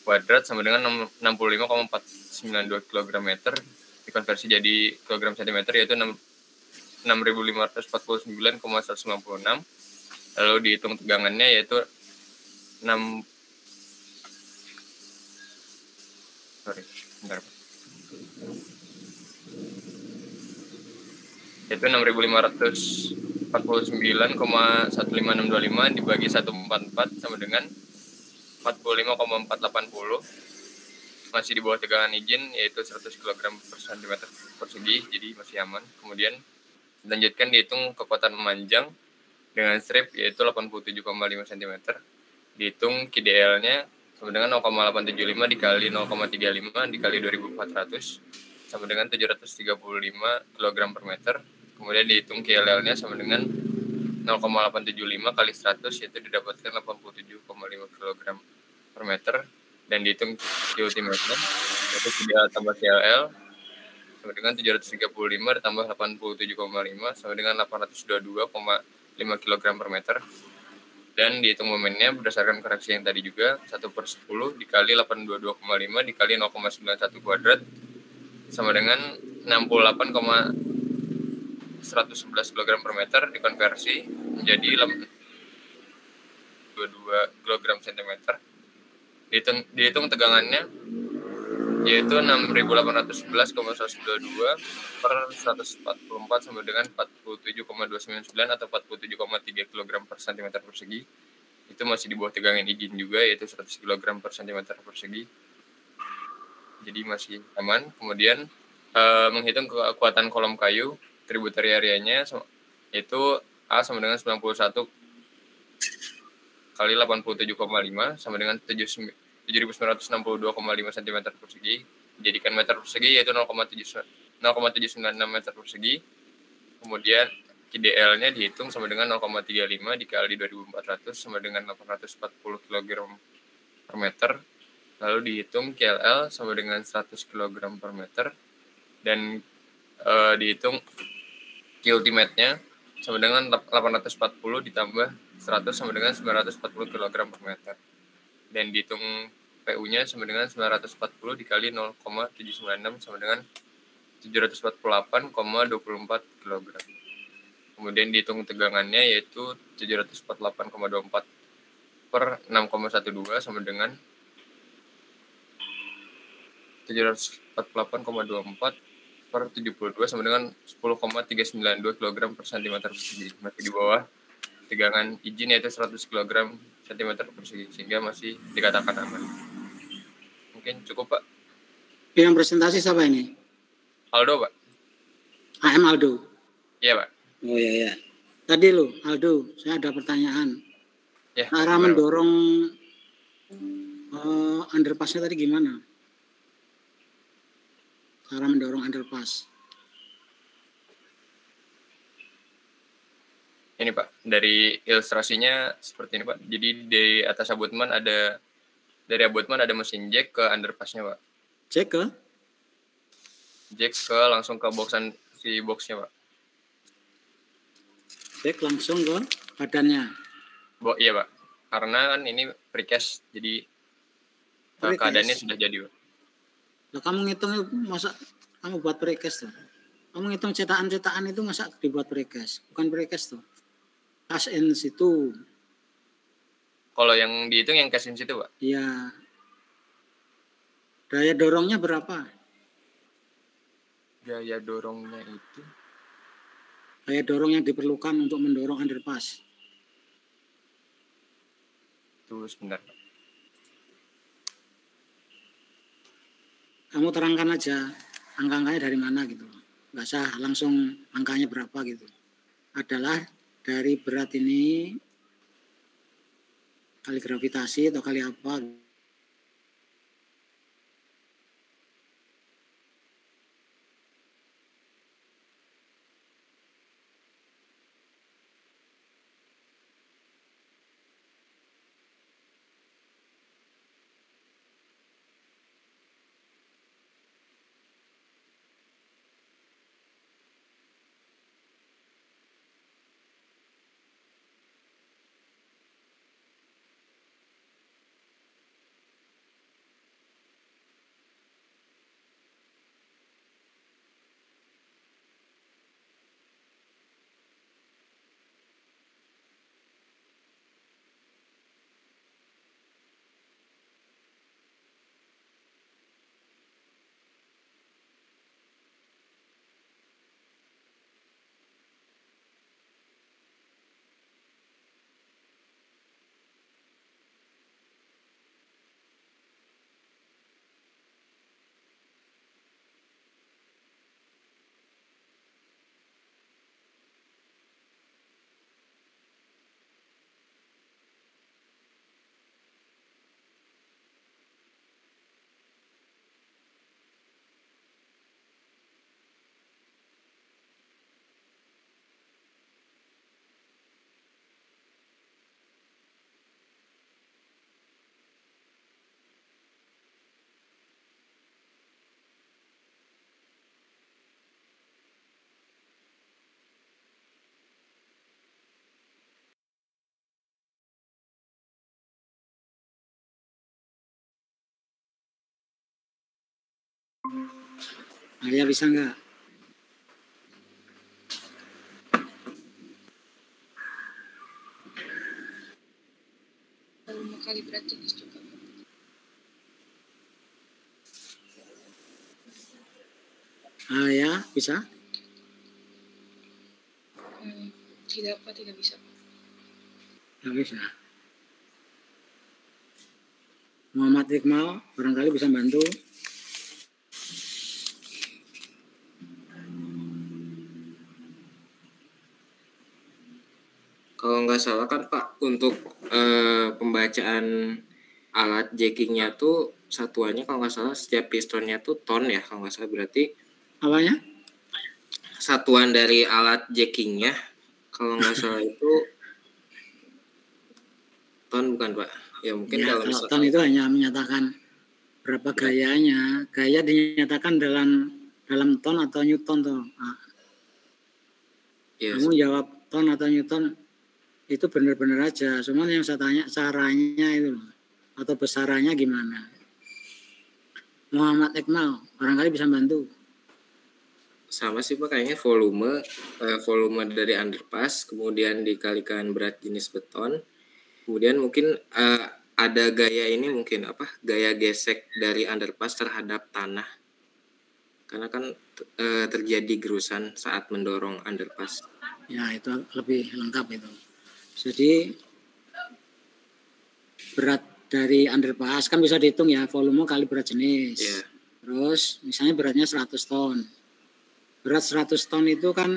kuadrat sama dengan 65,492 kg meter, dikonversi jadi kilogram sentimeter, yaitu 6.549,196. Lalu dihitung tegangannya, yaitu 6.549,15625 dibagi 144 sama dengan 45,480, masih di bawah tegangan izin, yaitu 100 kg per cm persegi, jadi masih aman. Kemudian dilanjutkan dihitung kekuatan memanjang dengan strip, yaitu 87,5 cm. Dihitung KDL-nya sama dengan 0,875 dikali 0,35 dikali 2400 sama dengan 735 kg per meter. Kemudian dihitung KLL-nya sama dengan 0,875 kali 100, yaitu didapatkan 87,5 kg per meter. Dan dihitung Q ultimate-nya, yaitu KDL tambah KLL sama dengan 735 ditambah 87,5 sama dengan 822,5 kg per meter. Dan dihitung momennya berdasarkan koreksi yang tadi juga, 1/10 dikali 822,5 dikali 0,91 kuadrat sama dengan 68,111 kg per meter, dikonversi menjadi 22 kg cm. Dihitung tegangannya, yaitu 6.811,122 per 144 sama dengan 47,299 atau 47,3 kg per cm persegi. Itu masih di bawah tegangan izin juga, yaitu 100 kg per cm persegi. Jadi masih aman. Kemudian menghitung kekuatan kolom kayu, tributary area-nya, yaitu A sama dengan 91 kali 87,5 sama dengan 7.962,5 cm persegi. Dijadikan meter persegi, yaitu 0,796 meter persegi. Kemudian KDL-nya dihitung sama dengan 0,35 dikali 2400 sama dengan 840 kg per meter. Lalu dihitung KLL sama dengan 100 kg per meter. Dan dihitung Q ultimate-nya sama dengan 840 ditambah 100 sama dengan 940 kg per meter. Dan dihitung PU-nya sama dengan 940 dikali 0,796 sama dengan 748,24 kg. Kemudian dihitung tegangannya, yaitu 748,24 per 6,12 sama dengan 748,24 per 72 sama dengan 10,392 kg per cm persegi. Masih di bawah tegangan izin, yaitu 100 kg cm persegi, sehingga masih dikatakan aman. Mungkin cukup, Pak. Yang presentasi siapa ini? Aldo, Pak. AM Aldo. Iya, Pak. Oh iya. Tadi lo, Aldo, saya ada pertanyaan. Ya, Cara gimana, mendorong underpass-nya tadi gimana? Cara mendorong underpass. Ini, Pak, dari ilustrasinya seperti ini, Pak. Jadi di atas abutment ada, dari abutment ada mesin jack ke underpass-nya, Pak. Jack ke? Jack ke langsung ke si box-nya, Pak. Jack langsung ke badannya. Iya, Pak. Karena kan ini precast, jadi keadaannya sudah jadi, Pak. Nah, kamu ngitung masa kamu buat precast tuh. Kamu ngitung cetakan itu masa dibuat precast? Bukan precast tuh. Cash in situ. Kalau yang dihitung yang cash in situ, Pak? Iya. Daya dorongnya berapa? Daya dorongnya itu? Daya dorong yang diperlukan untuk mendorong underpass. Tunggu sebentar, Pak. Kamu terangkan aja angka-angkanya dari mana gitu. Nggak usah langsung angkanya berapa gitu. Adalah dari berat ini kali gravitasi atau kali apa. Arya bisa nggak? Volume kali berat jenis juga. Ya bisa? Tidak, Pak, tidak bisa. Nggak bisa. Muhammad Iqmal barangkali bisa bantu. Kalau nggak salah kan Pak, untuk pembacaan alat jackingnya tuh satuannya kalau nggak salah setiap pistonnya tuh ton ya, kalau nggak salah berarti Apanya? satuan dari alat jackingnya kalau nggak salah itu ton bukan Pak? Ya mungkin Ya, kalau kalau misalkan ton itu hanya menyatakan berapa gayanya. Gaya dinyatakan dalam ton atau newton tuh. Nah, ya, kamu jawab ton atau newton itu benar-benar aja. Cuman yang saya tanya caranya itu atau besarannya gimana. Muhammad Iqmal barangkali bisa bantu. sama sih Pak, kayaknya volume dari underpass kemudian dikalikan berat jenis beton, kemudian mungkin ada gaya ini mungkin gaya gesek dari underpass terhadap tanah karena kan terjadi gerusan saat mendorong underpass. Ya, itu lebih lengkap itu. Jadi berat dari underpass kan bisa dihitung ya, volume kali berat jenis. Yeah. Terus misalnya beratnya 100 ton. Berat 100 ton itu kan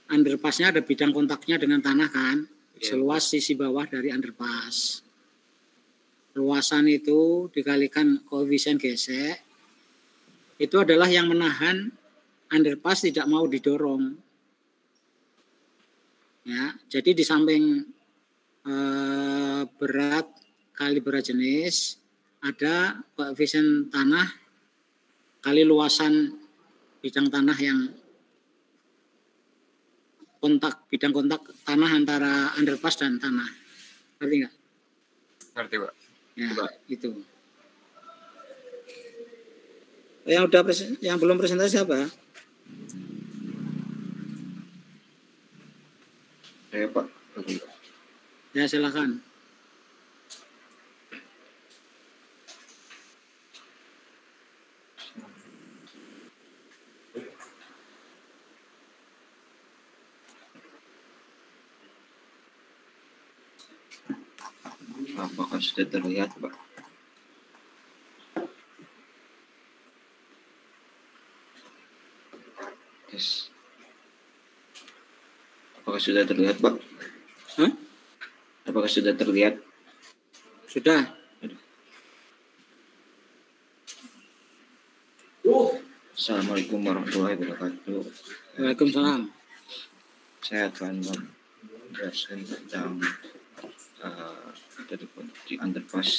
underpassnya ada bidang kontaknya dengan tanah kan, seluas sisi bawah dari underpass. Luasan itu dikalikan koefisien gesek, itu adalah yang menahan underpass tidak mau didorong. Ya, jadi di samping berat kali berat jenis ada koefisien tanah kali luasan bidang tanah yang bidang kontak tanah antara underpass dan tanah. Ngerti nggak? Ngerti, Pak. Ya, Coba. itu. Yang belum presentasi siapa? Saya Pak. Ya silakan. Apakah sudah terlihat Pak? Yes. Apakah sudah terlihat Pak? Hah? Apakah sudah terlihat? Sudah. Assalamualaikum warahmatullahi wabarakatuh. Waalaikumsalam. Saya akan menjelaskan tentang metode konstruksi underpass.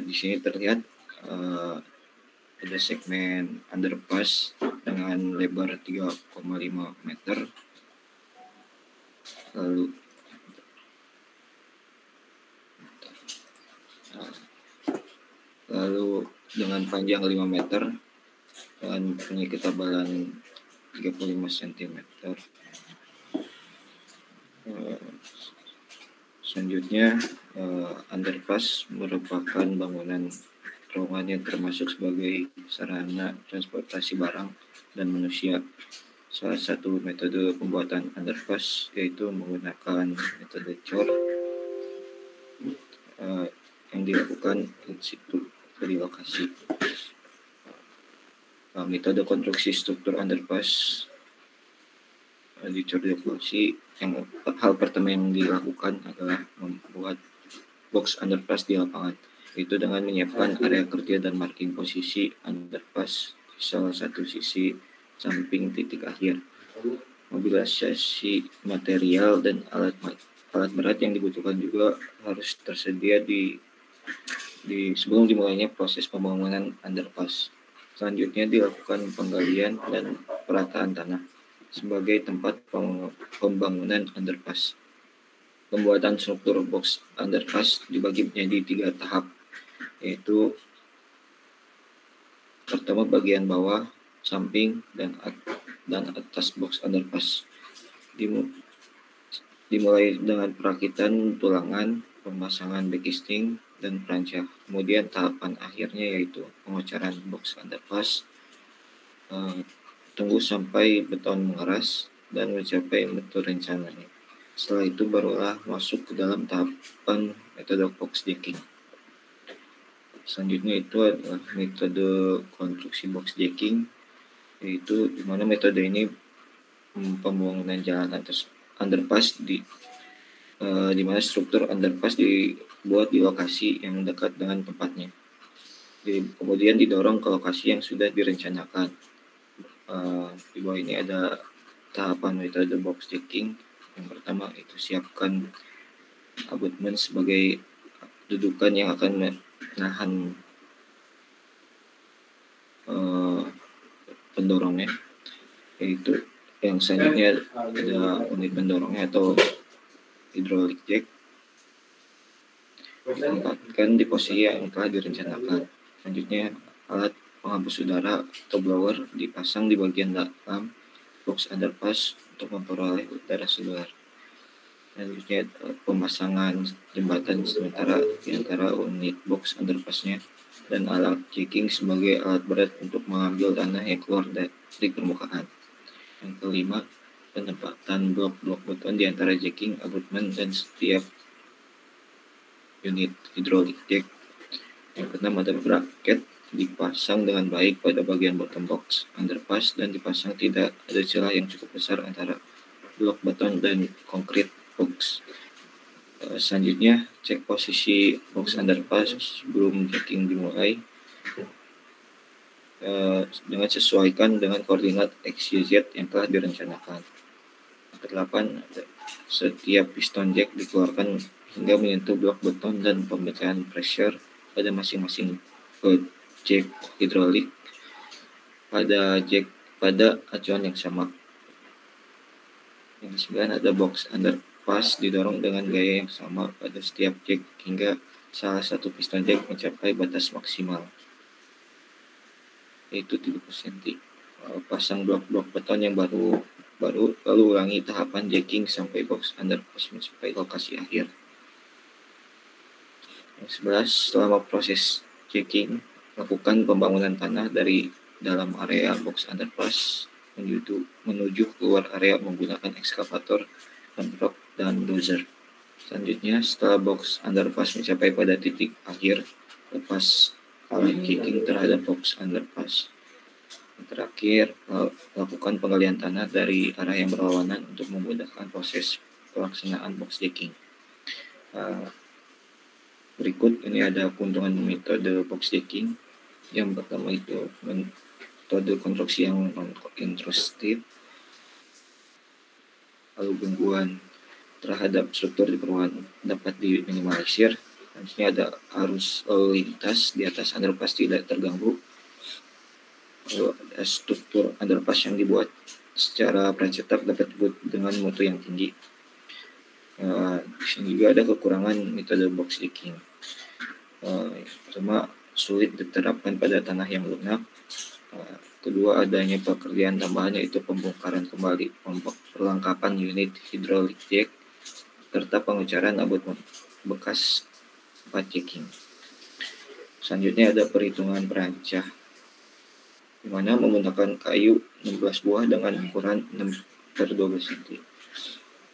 Di sini terlihat ada segmen underpass dengan lebar 3,5 meter. Lalu dengan panjang 5 meter dan punya ketebalan 35 cm. Selanjutnya, underpass merupakan bangunan terowongan yang termasuk sebagai sarana transportasi barang dan manusia. Salah satu metode pembuatan underpass yaitu menggunakan metode cor yang dilakukan in situ di lokasi. Metode konstruksi struktur underpass di cor di lokasi, yang hal pertama yang dilakukan adalah membuat box underpass di lapangan, itu dengan menyiapkan area kerja dan marking posisi underpass di salah satu sisi samping titik akhir. Mobilisasi material dan alat berat yang dibutuhkan juga harus tersedia di sebelum dimulainya proses pembangunan underpass. Selanjutnya dilakukan penggalian dan perataan tanah sebagai tempat pembangunan underpass. Pembuatan struktur box underpass dibagi menjadi 3 tahap, yaitu pertama bagian bawah, samping, dan atas box underpass. Dimulai dengan perakitan tulangan, pemasangan backisting, dan perancah. Kemudian tahapan akhirnya yaitu pengocoran box underpass. Tunggu sampai beton mengeras dan mencapai mutu rencananya. Setelah itu barulah masuk ke dalam tahapan metode box decking. Selanjutnya itu adalah metode konstruksi box decking, yaitu di mana metode ini pembangunan jalan underpass di mana struktur underpass dibuat di lokasi yang dekat dengan tempatnya. Kemudian didorong ke lokasi yang sudah direncanakan. Di bawah ini ada tahapan metode box decking. Yang pertama itu siapkan abutment sebagai dudukan yang akan menahan pendorongnya, yaitu yang selanjutnya ada unit pendorongnya atau hydraulic jack, ditempatkan di posisi yang telah direncanakan. Selanjutnya alat penghapus udara atau blower dipasang di bagian dalam box underpass untuk memperoleh udara seluar. Selanjutnya pemasangan jembatan sementara di antara unit box underpassnya dan alat jacking sebagai alat berat untuk mengambil tanah yang keluar dari permukaan. Yang kelima, penempatan blok-blok beton di antara jacking, abutment, dan setiap unit hydraulic jack. Yang keenam, ada bracket dipasang dengan baik pada bagian bottom box underpass dan dipasang tidak ada celah yang cukup besar antara blok beton dan konkrit box. Selanjutnya, cek posisi box underpass sebelum jacking dimulai dengan sesuaikan dengan koordinat X, Y, Z yang telah direncanakan. Kedelapan, setiap piston jack dikeluarkan hingga menyentuh blok beton dan pemecahan pressure pada masing-masing jack hidrolik pada acuan yang sama. Yang ke-9, ada box underpass didorong dengan gaya yang sama pada setiap jack hingga salah satu piston jack mencapai batas maksimal. yaitu 30 cm. Pasang blok-blok beton yang baru lalu ulangi tahapan jacking sampai box underpass mencapai lokasi akhir. Yang 11, selama proses jacking, lakukan pembangunan tanah dari dalam area box underpass menuju keluar area menggunakan ekskavator, pemprok, dan dozer. Selanjutnya, setelah box underpass mencapai pada titik akhir, lepas alat jacking terhadap box underpass. Terakhir, lakukan penggalian tanah dari arah yang berlawanan untuk memudahkan proses pelaksanaan box jacking. Berikut ini ada keuntungan metode box jacking. Yang pertama itu metode konstruksi yang non-intrusif, lalu gangguan terhadap struktur di perumahan dapat diminimalisir. Selanjutnya ada arus lalu lintas di atas underpass tidak terganggu. Lalu ada struktur underpass yang dibuat secara pracetak dapat dibuat dengan mutu yang tinggi. Di sini juga ada kekurangan metode box jacking. Pertama, sulit diterapkan pada tanah yang lunak. Kedua, adanya pekerjaan tambahan yaitu pembongkaran kembali perlengkapan unit hidrolik jack serta pengecoran abot bekas tempat jacking. Selanjutnya ada perhitungan perancah, di mana menggunakan kayu 16 buah dengan ukuran 6/12 cm.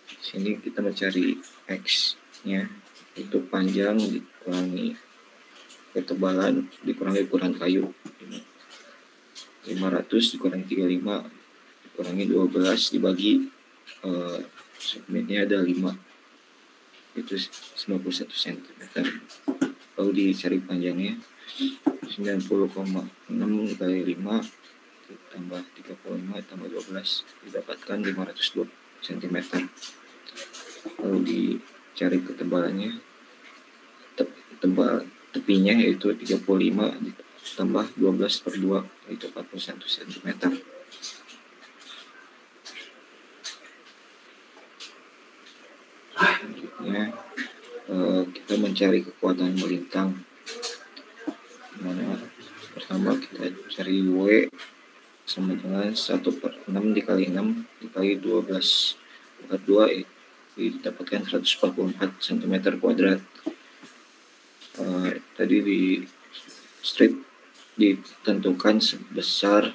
Di sini kita mencari X-nya, itu panjang dikurangi ketebalan dikurangi ukuran kayu. 500 dikurangi 35 dikurangi 12 dibagi segmennya ada 5, itu 91 cm. Lalu dicari panjangnya 90,6 kali 5 tambah 35 tambah 12 didapatkan 520 cm. Lalu dicari ketebalannya, tepinya yaitu 35 tambah 12/2 yaitu 41 cm. Selanjutnya kita mencari kekuatan melintang, dimana pertama kita cari W sama dengan 1/6 dikali 6 dikali 12/2 didapatkan 144 cm kuadrat. Tadi di strip ditentukan sebesar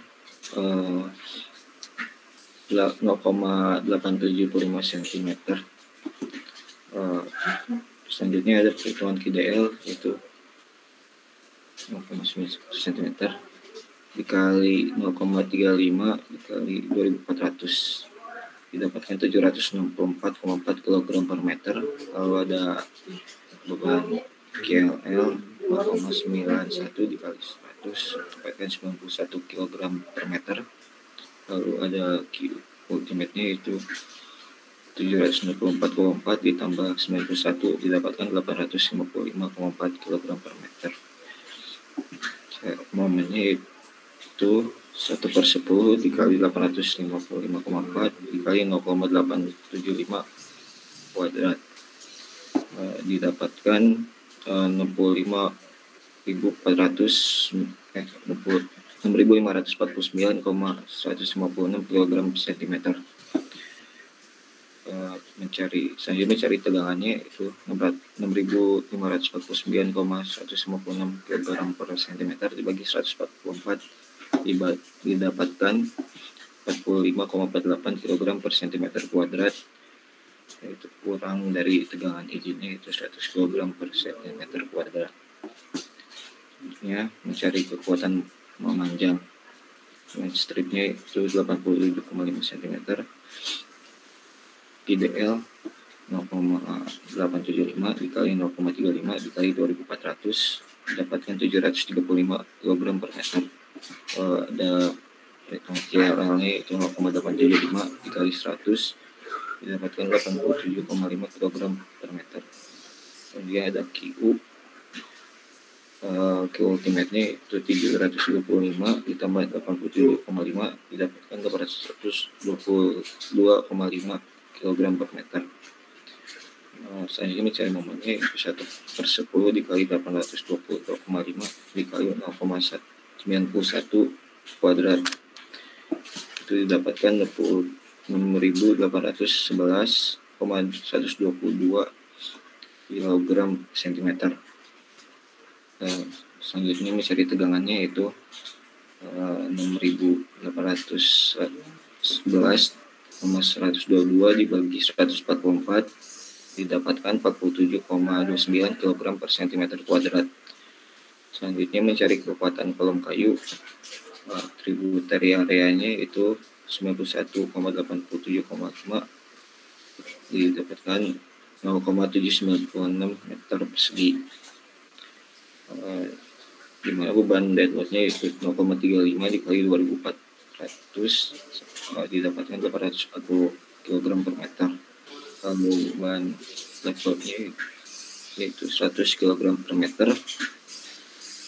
0,875 cm. Selanjutnya ada perhitungan KDL yaitu 0,9 cm dikali 0,35 dikali 2400 didapatkan 764,4 kg per meter. Lalu ada beban KLL 0,91 dikali 100 dapatkan 91 kg per meter. Lalu ada Q ultimate-nya itu 764,4 ditambah 91 didapatkan 855,4 kg per meter. Momennya itu 1/10 dikali 855,4 dikali 0,875 kuadrat didapatkan 6.549,156 kg cm. Selanjutnya mencari tegangannya itu 6.549,156 kg per cm dibagi 144 didapatkan 45,48 kg per cm kuadrat, yaitu kurang dari tegangan izinnya itu 100 kg per cm kuadrat. Selanjutnya mencari kekuatan memanjang, stripnya itu 87,5 cm, IDL 0,875 dikali 0,35 dikali 2400 dapatkan 735 kg per meter. Ada KLL-nya itu 0,875 dikali 100 didapatkan 87,5 kg per meter. Kemudian ada QU, Q ultimate-nya itu 725 ditambah 87,5 didapatkan 822,5 kg per meter. Selanjutnya mencari momennya itu 1/10 dikali 822,5 dikali 0,91 kuadrat. Itu didapatkan 26.811,122 kilogram sentimeter. Selanjutnya mencari tegangannya yaitu 6.811,122 dibagi 144 didapatkan 47,29 kg per cm kuadrat. Selanjutnya mencari kekuatan kolom kayu. Tributary areanya itu 91,87,5 didapatkan 0,796 meter persegi. Di mana beban deadloadnya itu 0,35 dikali 2.400 didapatkan 840 kg per meter. Lalu beban deadloadnya yaitu 100 kg per meter.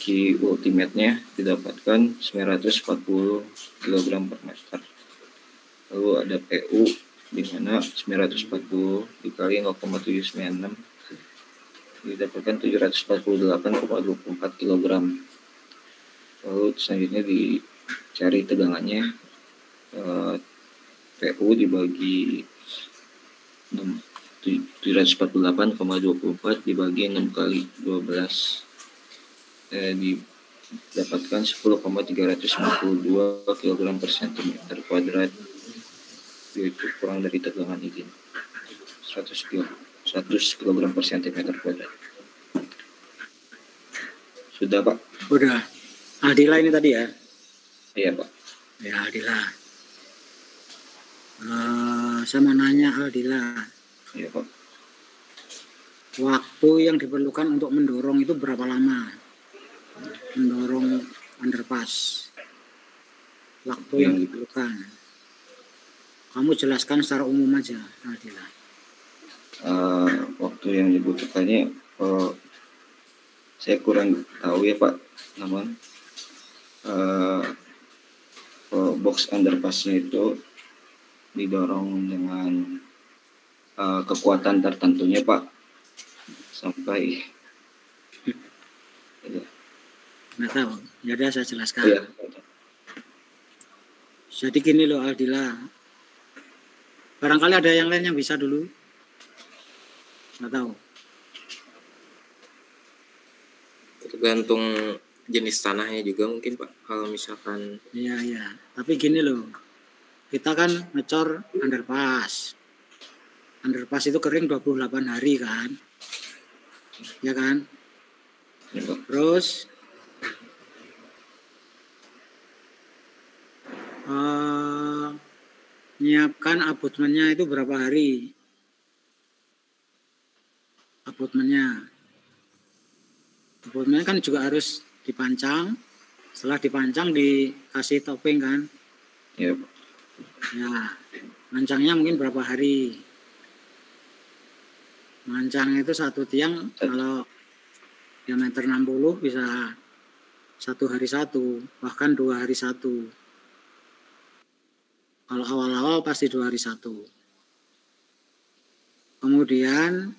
Q ultimate-nya didapatkan 940 kg per meter. Lalu ada PU di mana 940 dikali 0,796 didapatkan 748,24 kg. Lalu selanjutnya dicari tegangannya. PU dibagi 748,24 dibagi 6 kali 12 didapatkan 10,352 kg per cm kuadrat, yaitu kurang dari tegangan izin 100 kg per cm kuadrat. Sudah Pak? Udah. Aldila ini tadi ya? Iya Pak. Ya Aldila. Saya mau nanya Aldila. Iya Pak. Waktu yang diperlukan untuk mendorong itu berapa lama? Mendorong underpass. Waktu yang diperlukan. Kamu jelaskan secara umum aja, Aldila. Waktu yang dibutuhkannya saya kurang tahu ya Pak. Namun box underpassnya itu didorong dengan kekuatan tertentunya Pak sampai Nggak tahu, jadi saya jelaskan. ya. Jadi gini loh Aldila, barangkali ada yang lain yang bisa dulu, nggak tahu. Tergantung jenis tanahnya juga mungkin Pak. Kalau misalkan Iya, tapi gini loh, kita kan ngecor underpass. Underpass itu kering 28 hari kan, ya kan? ya, Pak. Terus nyiapkan abutmennya itu berapa hari? Abutmennya kan juga harus dipancang. Setelah dipancang dikasih topping kan? Ya, Pak. Ya, mancangnya mungkin berapa hari? Mancang itu satu tiang kalau diameter 60 bisa 1 hari 1, bahkan 2 hari 1. Kalau awal-awal pasti 2 hari 1. Kemudian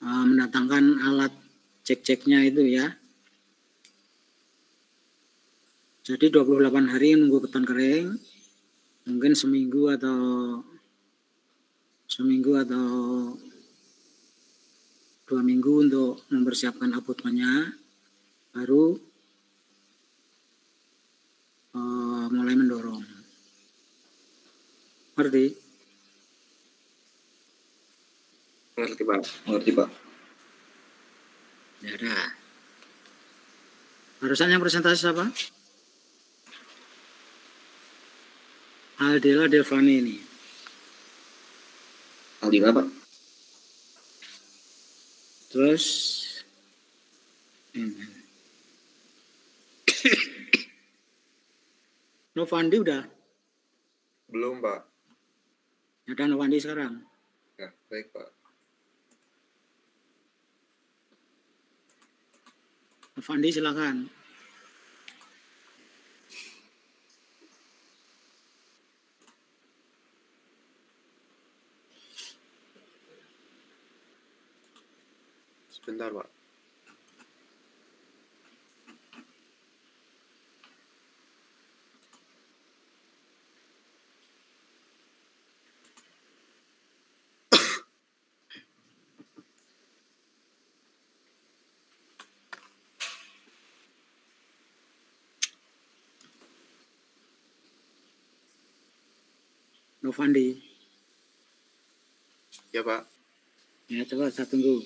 mendatangkan alat cek-ceknya itu ya. Jadi 28 hari nunggu beton kering, mungkin seminggu atau 2 minggu untuk mempersiapkan abutmennya, baru mulai mendorong. Ngerti? Mengerti Pak. Ya udah. Barusan yang presentasi siapa? Aldila Delvani ini. Aldila Pak. Terus ini. Novandi udah? Belum, Pak. Ada Novandi sekarang? Ya, baik, Pak. Novandi silakan. Sebentar, Pak. Novandi. Ya Pak. Ya, coba saya tunggu.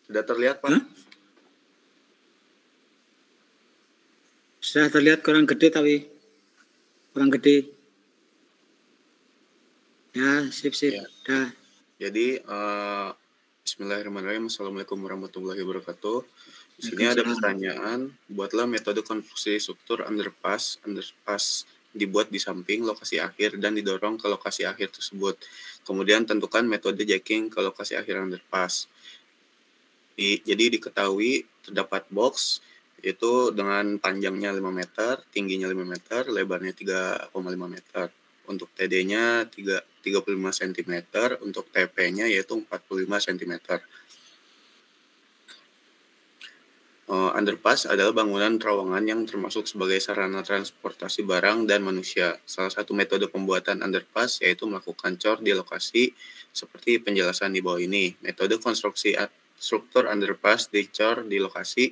Sudah terlihat Pak? Hah? Sudah terlihat kurang gede tapi kurang gede. Ya, sip. Ya. Dah. Jadi Bismillahirrahmanirrahim. Assalamualaikum warahmatullahi wabarakatuh. Di sini ada pertanyaan, buatlah metode konstruksi struktur underpass. Underpass dibuat di samping lokasi akhir dan didorong ke lokasi akhir tersebut. Kemudian tentukan metode jacking ke lokasi akhir underpass. Jadi diketahui terdapat box yaitu dengan panjangnya 5 meter, tingginya 5 meter, lebarnya 3,5 meter. Untuk TD-nya 35 cm, untuk TP-nya yaitu 45 cm. Underpass adalah bangunan terowongan yang termasuk sebagai sarana transportasi barang dan manusia. Salah satu metode pembuatan underpass yaitu melakukan cor di lokasi seperti penjelasan di bawah ini. Metode konstruksi struktur underpass dicor di lokasi.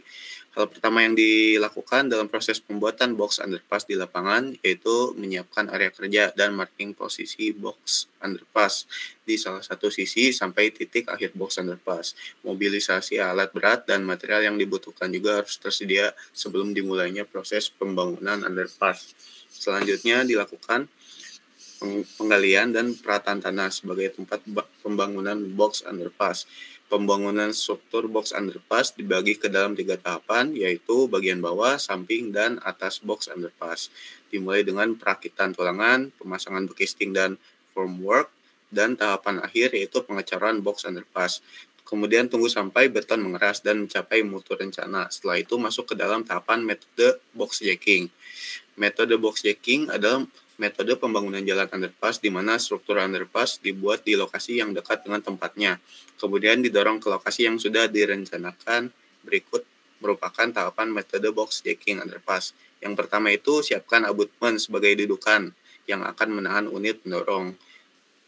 Hal pertama yang dilakukan dalam proses pembuatan box underpass di lapangan yaitu menyiapkan area kerja dan marking posisi box underpass di salah satu sisi sampai titik akhir box underpass. Mobilisasi alat berat dan material yang dibutuhkan juga harus tersedia sebelum dimulainya proses pembangunan underpass. Selanjutnya dilakukan penggalian dan perataan tanah sebagai tempat pembangunan box underpass. Pembangunan struktur box underpass dibagi ke dalam 3 tahapan, yaitu bagian bawah, samping, dan atas box underpass. Dimulai dengan perakitan tulangan, pemasangan bekisting dan formwork, dan tahapan akhir yaitu pengecoran box underpass. Kemudian tunggu sampai beton mengeras dan mencapai mutu rencana. Setelah itu masuk ke dalam tahapan metode box jacking. Metode box jacking adalah metode pembangunan jalan underpass di mana struktur underpass dibuat di lokasi yang dekat dengan tempatnya. Kemudian didorong ke lokasi yang sudah direncanakan. Berikut merupakan tahapan metode box jacking underpass. Yang pertama itu siapkan abutment sebagai dudukan yang akan menahan unit pendorong.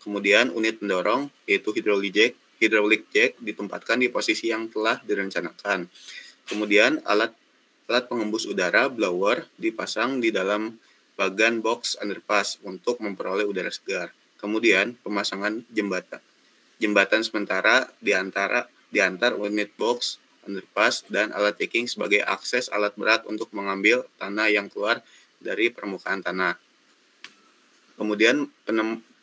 Kemudian unit pendorong yaitu hydraulic jack ditempatkan di posisi yang telah direncanakan. Kemudian alat pengembus udara blower dipasang di dalam bagan box underpass untuk memperoleh udara segar. Kemudian pemasangan jembatan sementara di antar unit box underpass dan alat jacking sebagai akses alat berat untuk mengambil tanah yang keluar dari permukaan tanah. Kemudian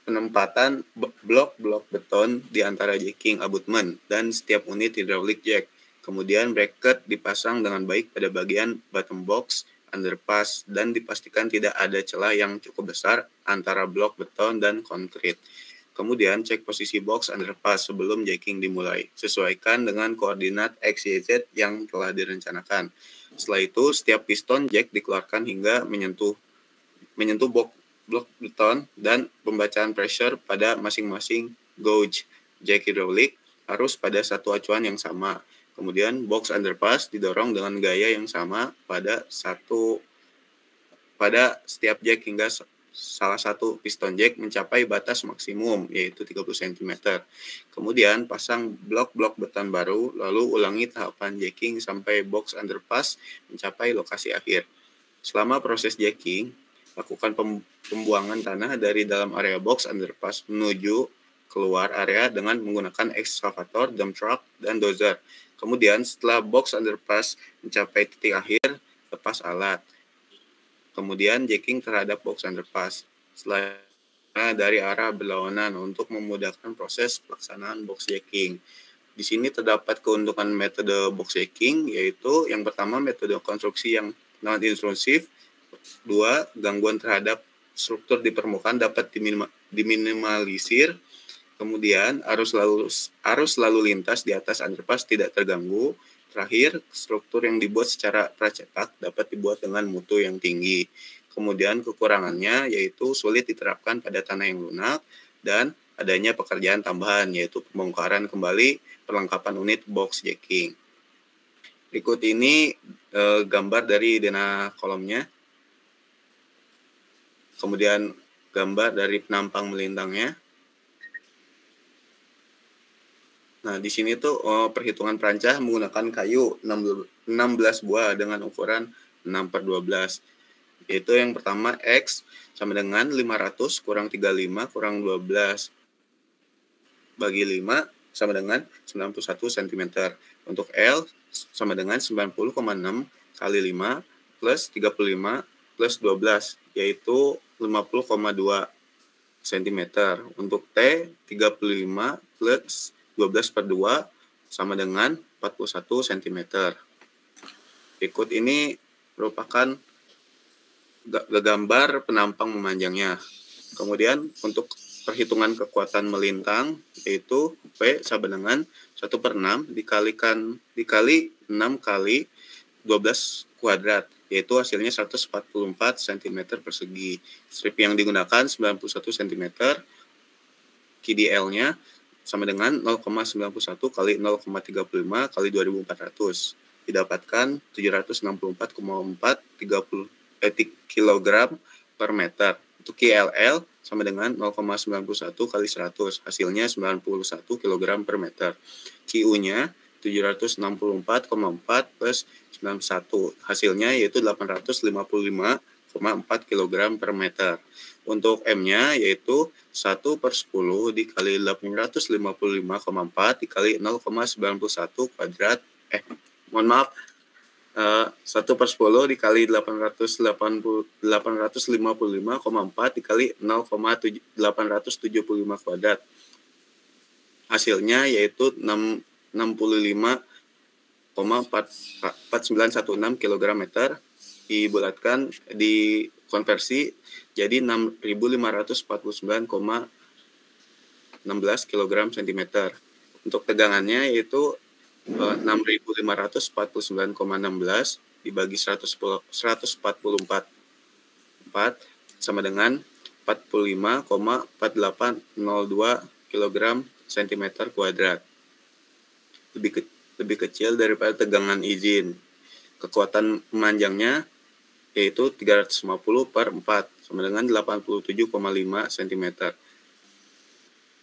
penempatan blok-blok beton di antara jacking abutment dan setiap unit hydraulic jack. Kemudian bracket dipasang dengan baik pada bagian bottom box underpass dan dipastikan tidak ada celah yang cukup besar antara blok beton dan konkrit. Kemudian cek posisi box underpass sebelum jacking dimulai. Sesuaikan dengan koordinat X, Y, Z yang telah direncanakan. Setelah itu, setiap piston jack dikeluarkan hingga menyentuh blok beton dan pembacaan pressure pada masing-masing gauge jack hidrolik harus pada satu acuan yang sama. Kemudian box underpass didorong dengan gaya yang sama pada setiap jack hingga salah satu piston jack mencapai batas maksimum yaitu 30 cm. Kemudian pasang blok-blok beton baru, lalu ulangi tahapan jacking sampai box underpass mencapai lokasi akhir. Selama proses jacking, lakukan pembuangan tanah dari dalam area box underpass menuju keluar area dengan menggunakan ekskavator, dump truck, dan dozer. Kemudian setelah box underpass mencapai titik akhir, lepas alat. Kemudian jacking terhadap box underpass. Selanjutnya dari arah berlawanan untuk memudahkan proses pelaksanaan box jacking. Di sini terdapat keuntungan metode box jacking, yaitu yang pertama metode konstruksi yang non-intrusif. 2. Gangguan terhadap struktur di permukaan dapat diminimalisir. Kemudian arus lalu lintas di atas underpass tidak terganggu. Terakhir, struktur yang dibuat secara pracetak dapat dibuat dengan mutu yang tinggi. Kemudian kekurangannya yaitu sulit diterapkan pada tanah yang lunak dan adanya pekerjaan tambahan yaitu pembongkaran kembali perlengkapan unit box jacking. Berikut ini gambar dari denah kolomnya. Kemudian gambar dari penampang melintangnya. Nah, di sini tuh perhitungan perancah menggunakan kayu 16 buah dengan ukuran 6/12. Yaitu yang pertama X sama dengan 500 kurang 35 kurang 12 bagi 5 sama dengan 91 cm. Untuk L sama dengan 90,6 kali 5 plus 35 plus 12, yaitu 50,2 cm. Untuk T, 35 plus 12/2 sama dengan 41 cm. Berikut ini merupakan gambar penampang memanjangnya. Kemudian untuk perhitungan kekuatan melintang, yaitu P sama dengan 1/6 dikali 6 kali 12 kuadrat, yaitu hasilnya 144 cm persegi. Strip yang digunakan 91 cm, KDL-nya sama dengan 0,91 kali 0,35 kali 2400. Didapatkan 764,4 kg per meter. Untuk KLL sama dengan 0,91 kali 100, hasilnya 91 kg per meter. QU-nya 764,4 plus 91, hasilnya yaitu 855,4 kg per meter. Untuk M-nya yaitu 1/10 dikali 855,4 dikali 0,91 kuadrat. 1/10 dikali 855,4 dikali 0,875 kuadrat. Hasilnya yaitu 65,4916 kg meter. Dibulatkan, dikonversi jadi 6.549,16 kg cm. Untuk tegangannya yaitu 6.549,16 dibagi 144 sama dengan 45,4802 kg cm kuadrat. Lebih kecil daripada tegangan izin. Kekuatan memanjangnya yaitu 350/4 sama dengan 87,5 cm.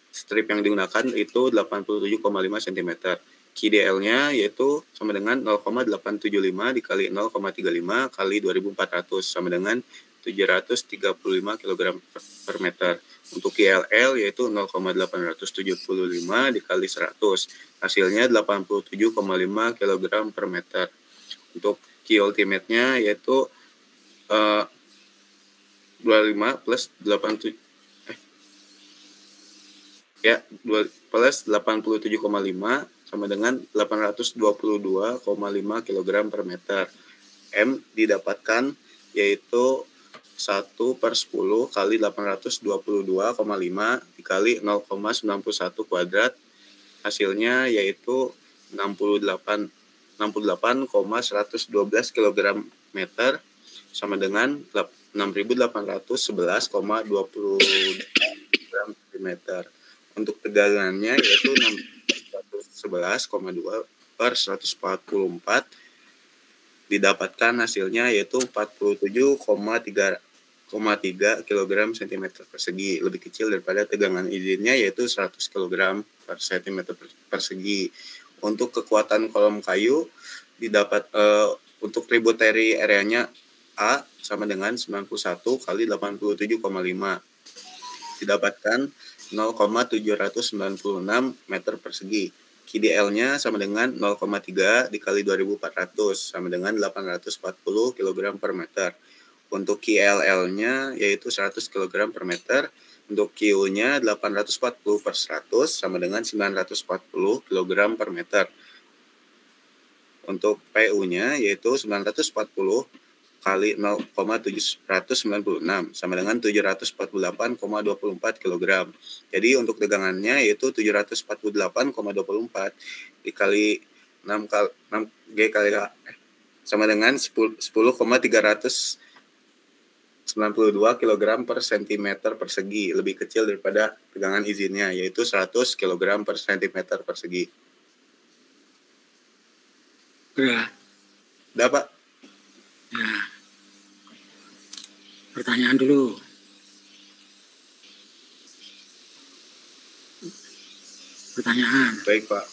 Strip yang digunakan itu 87,5 cm. KDL-nya yaitu sama dengan 0,875 dikali 0,35 kali 2400 sama dengan 735 kg per meter. Untuk KLL yaitu 0,875 dikali 100, hasilnya 87,5 kg per meter. Untuk Q ultimate-nya yaitu 25 plus 87 plus 87,5 sama dengan 822,5 kg per meter. M didapatkan yaitu 1/10 kali 822,5 dikali 0,91 kuadrat. Hasilnya yaitu 68,112 kg meter sama dengan 6.811,20 kg meter. Untuk tegangannya yaitu 611,2 per 144. Didapatkan hasilnya yaitu 47,3 kg cm persegi, lebih kecil daripada tegangan izinnya yaitu 100 kg per cm persegi. Untuk kekuatan kolom kayu didapat untuk tributary area-nya A sama dengan 91 kali 87,5. Didapatkan 0,796 meter persegi. KDL-nya sama dengan 0,3 dikali 2400 sama dengan 840 kg per meter. Untuk KLL-nya yaitu 100 kg per meter. Untuk Q-nya 840/100 sama dengan 940 kg per meter. Untuk PU-nya yaitu 940 kali 0,796 sama dengan 748,24 kg. Jadi untuk tegangannya yaitu 748,24 dikali 6 G kali sama dengan 10,392 kg per cm persegi, lebih kecil daripada tegangan izinnya yaitu 100 kg per cm persegi. Udah. Udah, Pak? Nah, pertanyaan dulu. pertanyaan. Baik, Pak.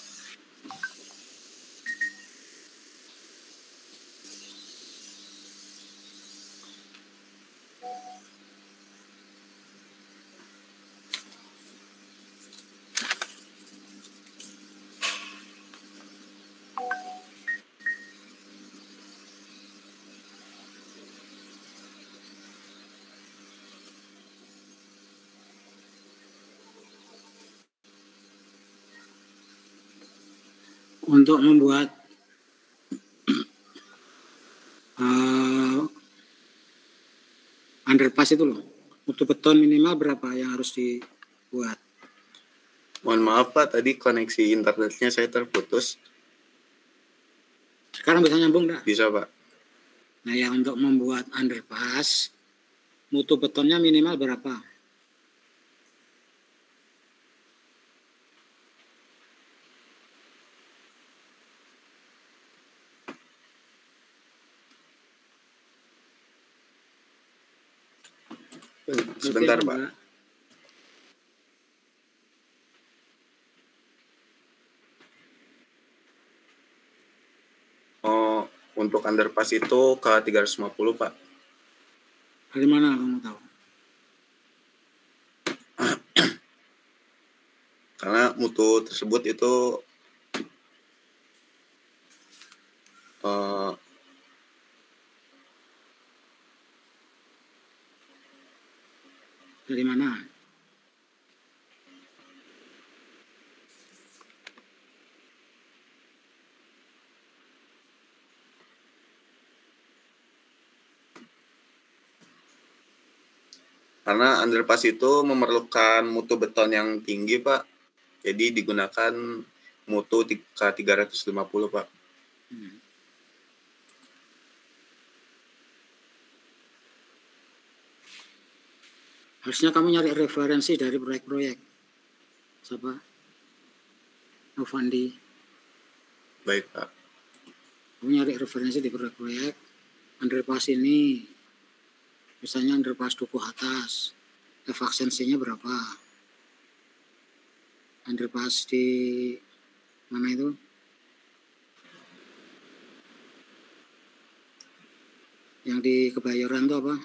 Untuk membuat underpass itu loh, mutu beton minimal berapa yang harus dibuat? Mohon maaf, Pak, tadi koneksi internetnya saya terputus. Sekarang bisa nyambung enggak? Bisa, Pak. Nah, ya untuk membuat underpass, mutu betonnya minimal berapa? Sebentar, Oke, Pak. Mbak. Oh, untuk underpass itu ke 350, Pak. Dari mana kamu tahu? Karena mutu tersebut itu Dari mana? karena underpass itu memerlukan mutu beton yang tinggi, Pak. Jadi digunakan mutu K350, Pak. Harusnya kamu nyari referensi dari proyek-proyek. Siapa? Novandi. Baik, Pak. Kamu nyari referensi di proyek-proyek. Underpass ini, misalnya underpass Dukuh Atas, efisiensinya berapa? Underpass di mana itu? Yang di Kebayoran itu apa?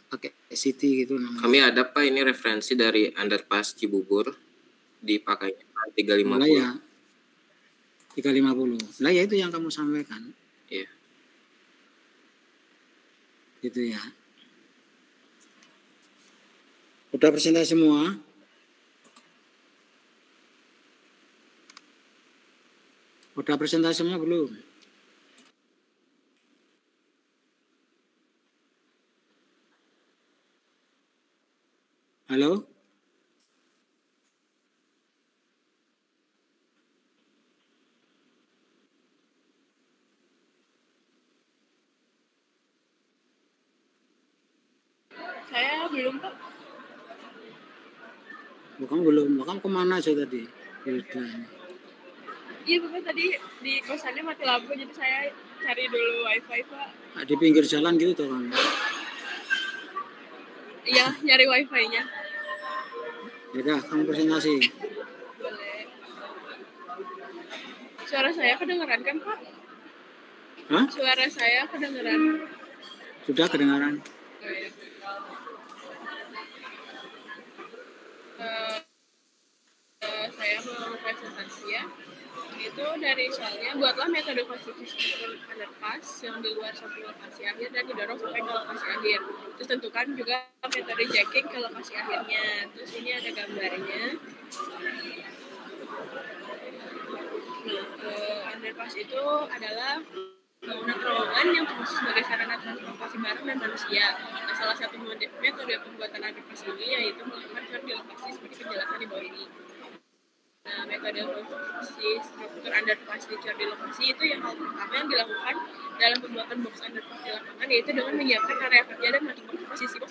Pakai city gitu namanya. Kami ada, Pak, ini referensi dari underpass Cibubur dipakainya 350. Lah ya, 350. Lah ya itu yang kamu sampaikan. Iya. Gitu ya. Udah presentasi semua? Udah presentasi semua belum? Halo? Saya belum, Pak. Bukan belum, bukan kemana aja tadi? Iya, Bapak, tadi di kosannya mati lampu, jadi saya cari dulu wifi, Pak. Di pinggir jalan gitu tuh kamu. Iya, nyari wifi-nya. Yaudah, kamu presentasi. Boleh. Suara saya kedengeran kan, Pak? Hah? Suara saya kedengeran. Sudah kedengaran? Oh, iya. Saya mau presentasi ya. Itu dari soalnya buatlah metode konstruksi underpass yang di luar sampai lokasi akhir dan didorong sampai ke lokasi akhir. Terus tentukan juga metode jacking ke lokasi akhirnya. Terus ini ada gambarnya. Nah, underpass itu adalah bangunan terowongan yang termasuk sebagai sarana transportasi barang dan manusia. Nah, salah satu metode pembuatan underpass ini yaitu melakukan cor di lokasi seperti penjelasan di bawah ini. Nah, metode konstruksi struktur underpass di cor di lokasi itu yang hal pertama yang dilakukan dalam pembuatan box underpass di lapangan, yaitu dengan menyiapkan area kerja dan menentukan posisi box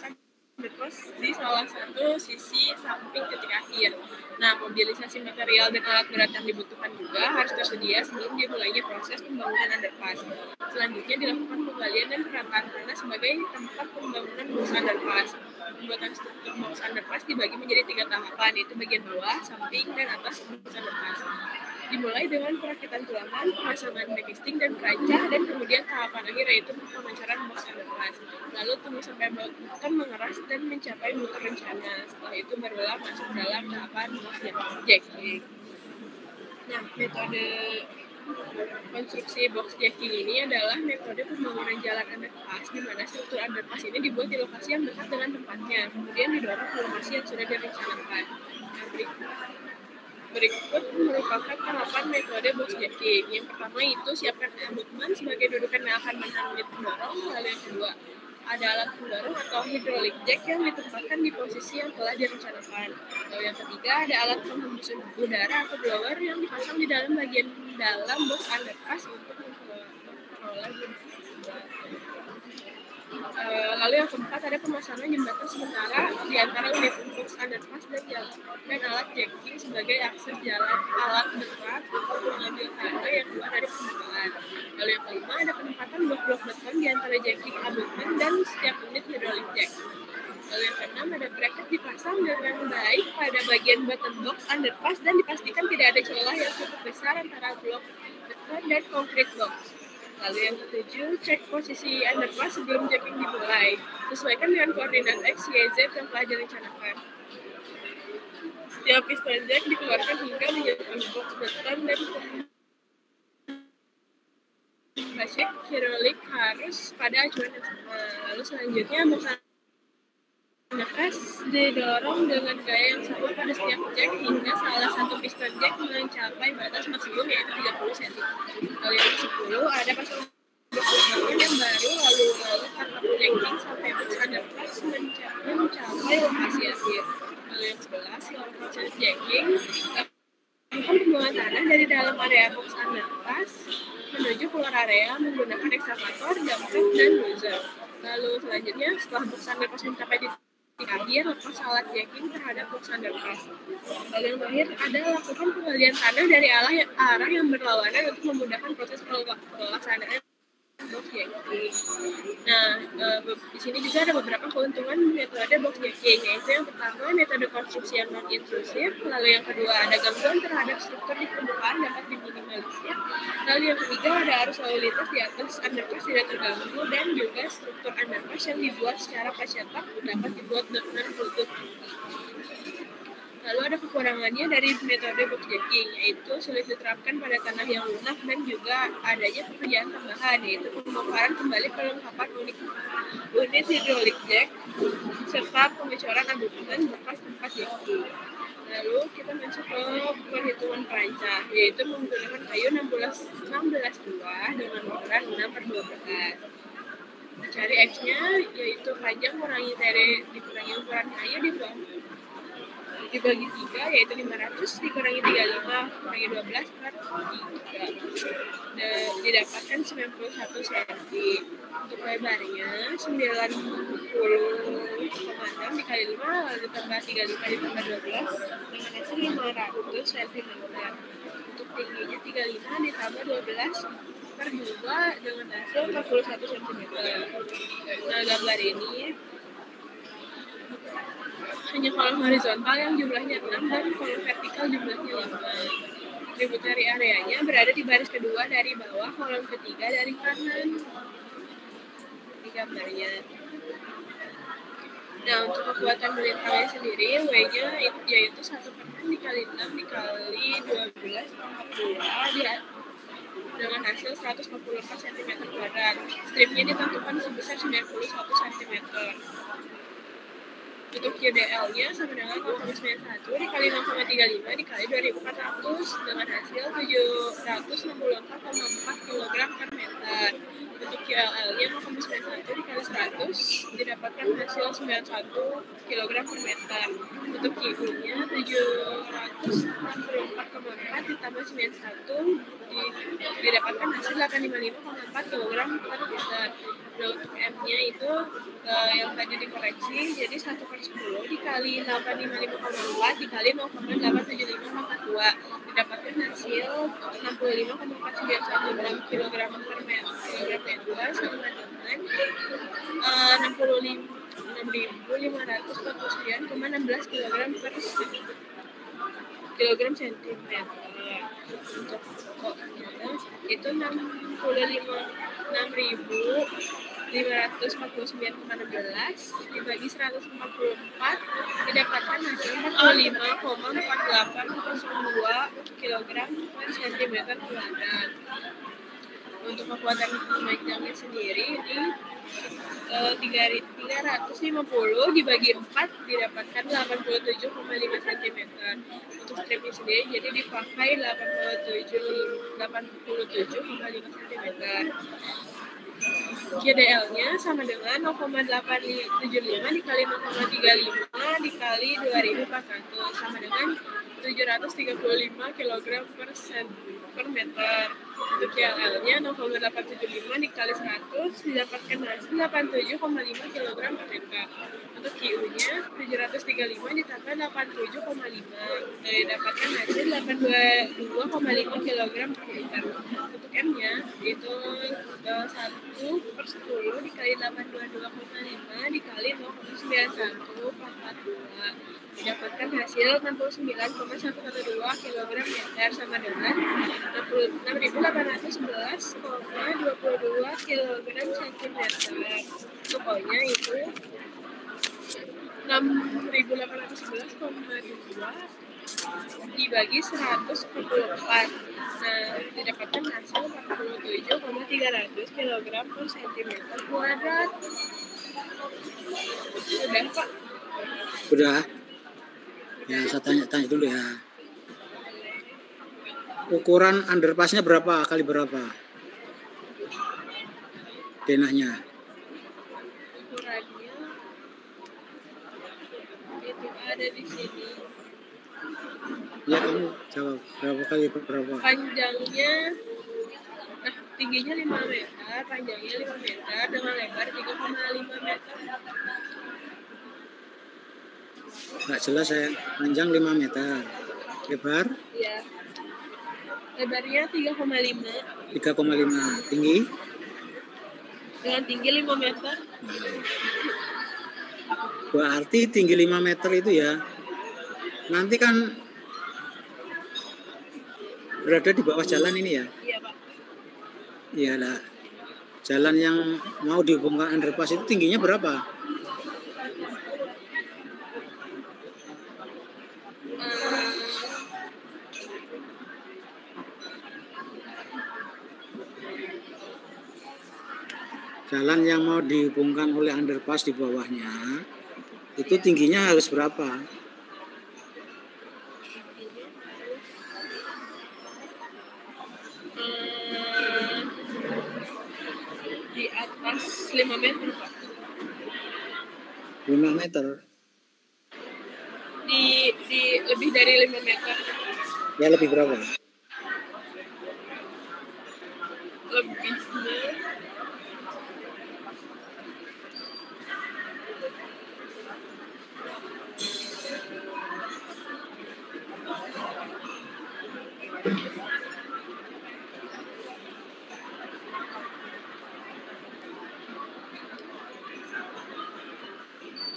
underpass di salah satu sisi samping titik akhir. Nah, mobilisasi material dan alat berat yang dibutuhkan juga harus tersedia sebelum dimulainya proses pembangunan underpass. Selanjutnya dilakukan penggalian dan perataan tanah sebagai tempat pembangunan box underpass. pembuatan struktur box underpass dibagi menjadi 3 tahapan, yaitu bagian bawah, samping, dan atas box underpass. Dimulai dengan perakitan tulangan, pemasangan backing dan perancah, dan kemudian tahapan akhir yaitu pemancaran box underpass. Lalu tunggu sampai beton mengeras dan mencapai mutu rencana. Setelah itu barulah masuk dalam tahapan box jacking. Nah, metode konstruksi box jacking ini adalah metode pembangunan jalan underpass di mana struktur underpass ini dibuat di lokasi yang dekat dengan tempatnya, kemudian didorong ke lokasi yang sudah direncanakan. Nah, berikut merupakan tahapan metode box jacking. Yang pertama itu siapkan abutment sebagai dudukan yang akan menahan unit pendorong. Lalu yang kedua ada alat pendorong atau hydraulic jack yang ditempatkan di posisi yang telah direncanakan. Lalu yang ketiga ada alat penghembus udara atau blower yang dipasang di dalam bagian dalam box underpass untuk mengelola lalu yang keempat ada pemasangan jembatan sementara di antara unit box underpass dan jalan dan alat jacking sebagai akses jalan alat berat untuk mengambil tanda yang keluar dari permukaan. Lalu yang kelima ada penempatan blok-blok beton di antara jacking abutment dan setiap unit hydraulic jack. Lalu yang keenam ada bracket dipasang dengan baik pada bagian bottom box underpass dan dipastikan tidak ada celah yang cukup besar antara blok beton dan concrete box. Lalu yang ketujuh, cek posisi underpass sebelum jacking dimulai. Sesuaikan dengan koordinat X, Y, Z yang telah direncanakan. Setiap piston jack dikeluarkan hingga menyentuh box beton dan basic hydraulic harus pada acuan yang sama. Lalu selanjutnya box underpass didorong dengan gaya yang sama pada setiap jack hingga salah satu piston jack mencapai batas maksimum yaitu 30 cm. Lalu yang ke-10 ada pasang beton yang baru lalu tanpa jacking sampai box underpass mencapai lokasi akhir. Lalu yang ke-11 setelah proses jacking lakukan pembuangan tanah dari dalam area box underpass menuju keluar area menggunakan ekskavator, dump truck, dan dozer. Lalu selanjutnya setelah box underpass mencapai di akhir, lepas alat jacking terhadap box underpass. Lalu yang terakhir ada lakukan penggalian tanah dari arah yang berlawanan untuk memudahkan proses pelaksanaan box jacking. Nah, di sini juga ada beberapa keuntungan metode box jacking, yaitu yang pertama metode konstruksi yang non-intrusif, lalu yang kedua ada gangguan terhadap struktur di permukaan dapat diminimalisir, lalu yang ketiga ada arus lalu lintas di atas underpass tidak terganggu, dan juga struktur underpass yang dibuat secara pacetak dapat dibuat dengan lutut. Lalu ada kekurangannya dari metode box jacking, yaitu sulit diterapkan pada tanah yang lunak dan juga adanya pekerjaan tambahan, yaitu pembongkaran kembali perlengkapan unit hydraulic jack serta pengecoran abutment bekas tempat jacking. Lalu kita masuk ke perhitungan perancah, yaitu menggunakan kayu 16 buah dengan ukuran 6/12. Cari X-nya, yaitu panjang kurangi dikurangi ukuran kayu dibagi 3, yaitu 500 dikurangi 35 kurangi 12/3 dan didapatkan 91 cm. Untuk lebarnya 90,6 dikali 5 lalu ditambah 35 ditambah 12 dengan hasil 500 cm. Untuk tingginya 35 ditambah 12/2 dengan hasil 41 cm. Nah, gambar ini hanya kolom horizontal yang jumlahnya 6 dan kolom vertikal jumlahnya 5. Tributary areanya berada di baris kedua dari bawah, kolom ketiga dari kanan. Di gambarnya. Nah, untuk kekuatan melintangnya sendiri, W-nya yaitu 1/6 dikali 6 dikali 12 dengan hasil 144 cm². Stripnya ditentukan sebesar 91 cm. Untuk QDL-nya sama dengan 0,91 dikali 0,35 dikali 2400 dengan hasil 764,4 kg/meter. Untuk QLL-nya 0,91 dikali 100 didapatkan hasil 91 kg/meter. Untuk QU-nya 764,4 ditambah 91 didapatkan hasil 855,4 kg/meter. Nah, untuk M-nya itu yang tadi dikoreksi, jadi 1/10 dikali 855,4 dikali 0,87542 didapatkan hasil 65,491 kg/meter sama dengan 65 6.549,16 kilogram sentimeter. Untuk pokoknya itu 65.549,16 dibagi 144 didapatkan hasil 45,4802 kilogram per sentimeter kuadrat. Untuk kekuatan pemegangnya sendiri ini 350 dibagi 4 didapatkan 87,5 cm. Untuk stripnya sendiri jadi dipakai 87,5 cm. KDL-nya sama dengan 0,875 dikali 0,35 dikali 2.400 sama dengan 735 kg per meter. Untuk KLL-nya 0,875 dikali 100 didapatkan hasil 87,5 kg per meter. Untuk QU-nya 735 ditambah 87,5 didapatkan hasil 82,5 kg per meter. Untuk M-nya itu 1/10 dikali 822,5 dikali 0,9142 didapatkan hasil 69,112 kg meter sama dengan 66.811,22 kg cm. Pokoknya itu 6.811,2 dibagi 144. Nah, didapatkan hasil 47,300 kg per cm kuadrat. Sudah, Pak? Udah. Ya, saya tanya dulu ya. Ukuran underpassnya berapa kali berapa? Denahnya. Ukurannya itu ada di sini. Ya, kamu jawab. Berapa kali berapa? Panjangnya, tingginya 5 meter, panjangnya 5 meter, dengan lebar 3,5 meter. Nggak jelas saya. Panjang 5 meter. Lebar? Ya. Lebarnya 3,5. 3,5. Tinggi? Dengan tinggi 5 meter. Berarti tinggi 5 meter itu ya. Nanti kan berada di bawah jalan ini ya. Iya, Pak. Iyalah. Jalan yang mau dihubungkan underpass itu tingginya berapa? Jalan yang mau dihubungkan oleh underpass di bawahnya itu tingginya harus berapa? Di atas 5 meter, Pak. 5 meter. Di lebih dari 5 meter. Ya lebih berapa? Lebihnya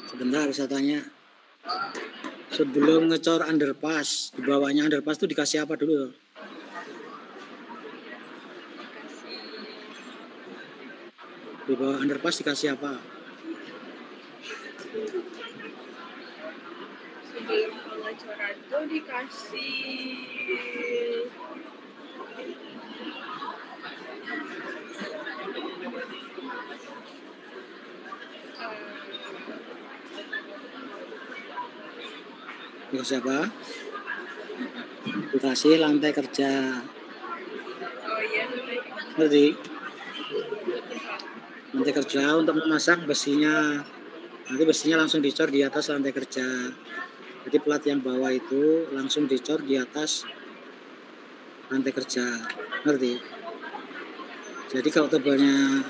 Sebentar saya tanya. Sebelum ngecor underpass, di bawahnya underpass itu dikasih apa dulu? Di bawah underpass dikasih apa? sebelum pengecoran tuh dikasih Dikasih apa? Dikasih lantai kerja. oh iya, Ngerti? Lantai kerja untuk memasang besinya. Nanti besinya langsung dicor di atas lantai kerja. Jadi plat yang bawah itu langsung dicor di atas lantai kerja. Ngerti? Jadi kalau tebalnya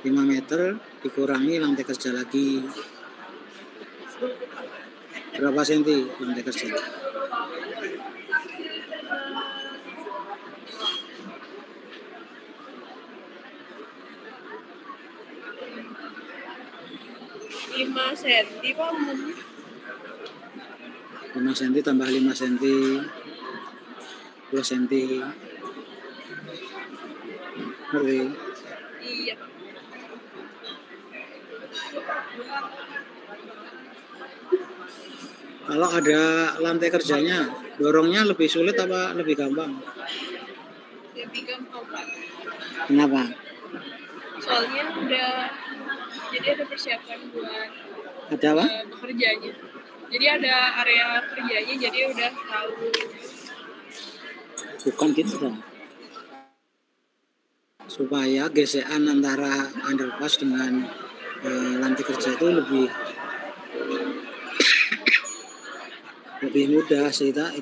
5 meter dikurangi lantai kerja lagi. Berapa senti lantai kerja? 5 cm Pak. 5 cm tambah 5 cm 10 cm. Ngerti? Iya Pak. Kalau ada lantai kerjanya, dorongnya lebih sulit apa lebih gampang? Lebih gampang Pak. Kenapa? Soalnya udah jadi ada persiapan buat Ada apa? bekerjanya. Jadi ada area kerjanya, jadi udah tahu. Bukan gitu dong. Supaya gesekan antara underpass dengan lantai kerja itu lebih mudah sehingga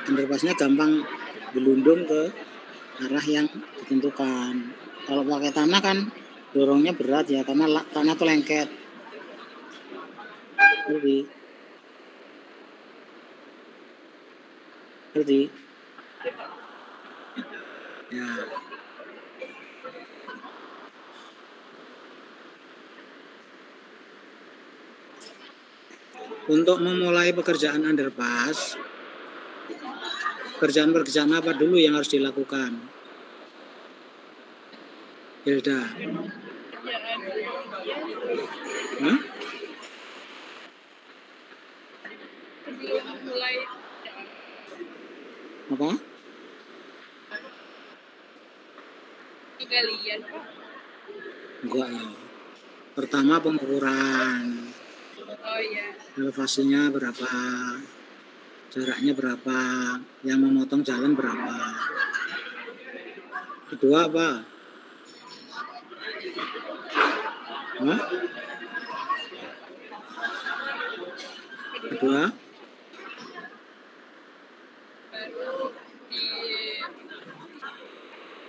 underpassnya gampang gelundung ke arah yang ditentukan. Kalau pakai tanah kan dorongnya berat ya karena tanah tuh lengket. Ngerti? Ya. Untuk memulai pekerjaan underpass, pekerjaan apa dulu yang harus dilakukan? Hilda. Hah? Sebelum mulai Apa? penggalian Pak. Enggak ya. Pertama pengukuran. Oh iya. Elevasinya berapa? Jaraknya berapa? Yang memotong jalan berapa? Kedua apa? Hah? Kedua? Baru di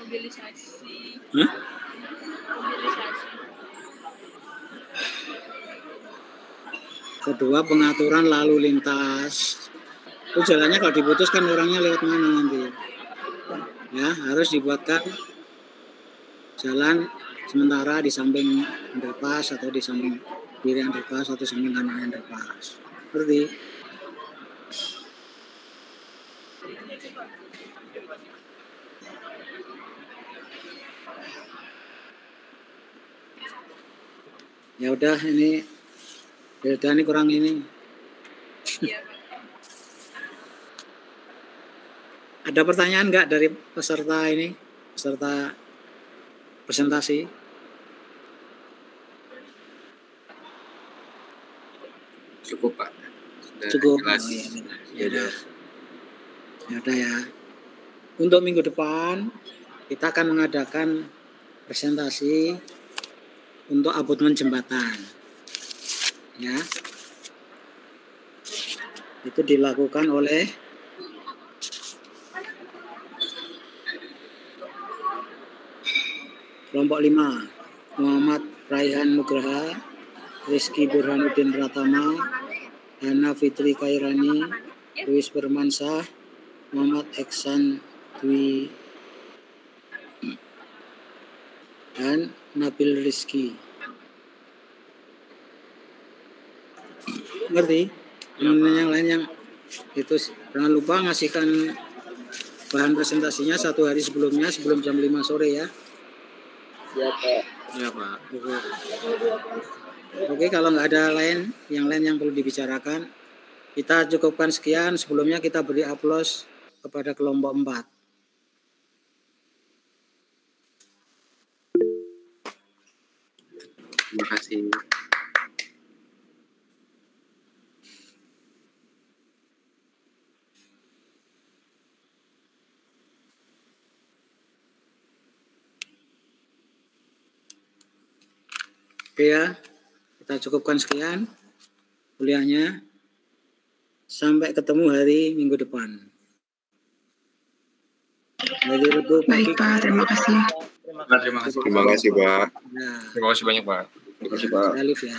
mobilisasi. Hah? Mobilisasi. Kedua pengaturan lalu lintas. Itu jalannya kalau diputus kan orangnya lewat mana nanti? Ya, harus dibuatkan jalan sementara di samping underpass atau di samping kiri underpass atau samping kanan underpass. Ngerti? Ya udah ini Hilda ini kurang ini. Iya Pak. Ada pertanyaan nggak dari peserta ini? Peserta presentasi? Cukup Pak. Sudah Cukup. jelas. Oh, iya. Ya udah ya. Untuk minggu depan kita akan mengadakan presentasi untuk abutmen jembatan. Ya. Itu dilakukan oleh kelompok 5, Muhammad Raihan Nugraha, Rizky Burhanuddin Pratama, Hana Fitri Kairani, Luis Bermansah, Muhammad Eksan Dwi, dan Nabil Rizky. Ngerti? Teman-teman yang lain yang itu jangan lupa ngasihkan bahan presentasinya 1 hari sebelumnya, sebelum jam 5 sore ya. Ya Pak. Ya Pak. Oke, kalau nggak ada yang lain yang perlu dibicarakan, kita cukupkan sekian. Sebelumnya kita beri aplaus kepada kelompok 4. Terima kasih. Oke ya, kita cukupkan sekian kuliahnya. Sampai ketemu hari Minggu depan. Hari Rabu pagi. Baik Pak, terima kasih. Terima kasih Pak. Ya, Terima kasih banyak Pak. Terima kasih Pak. Alif ya.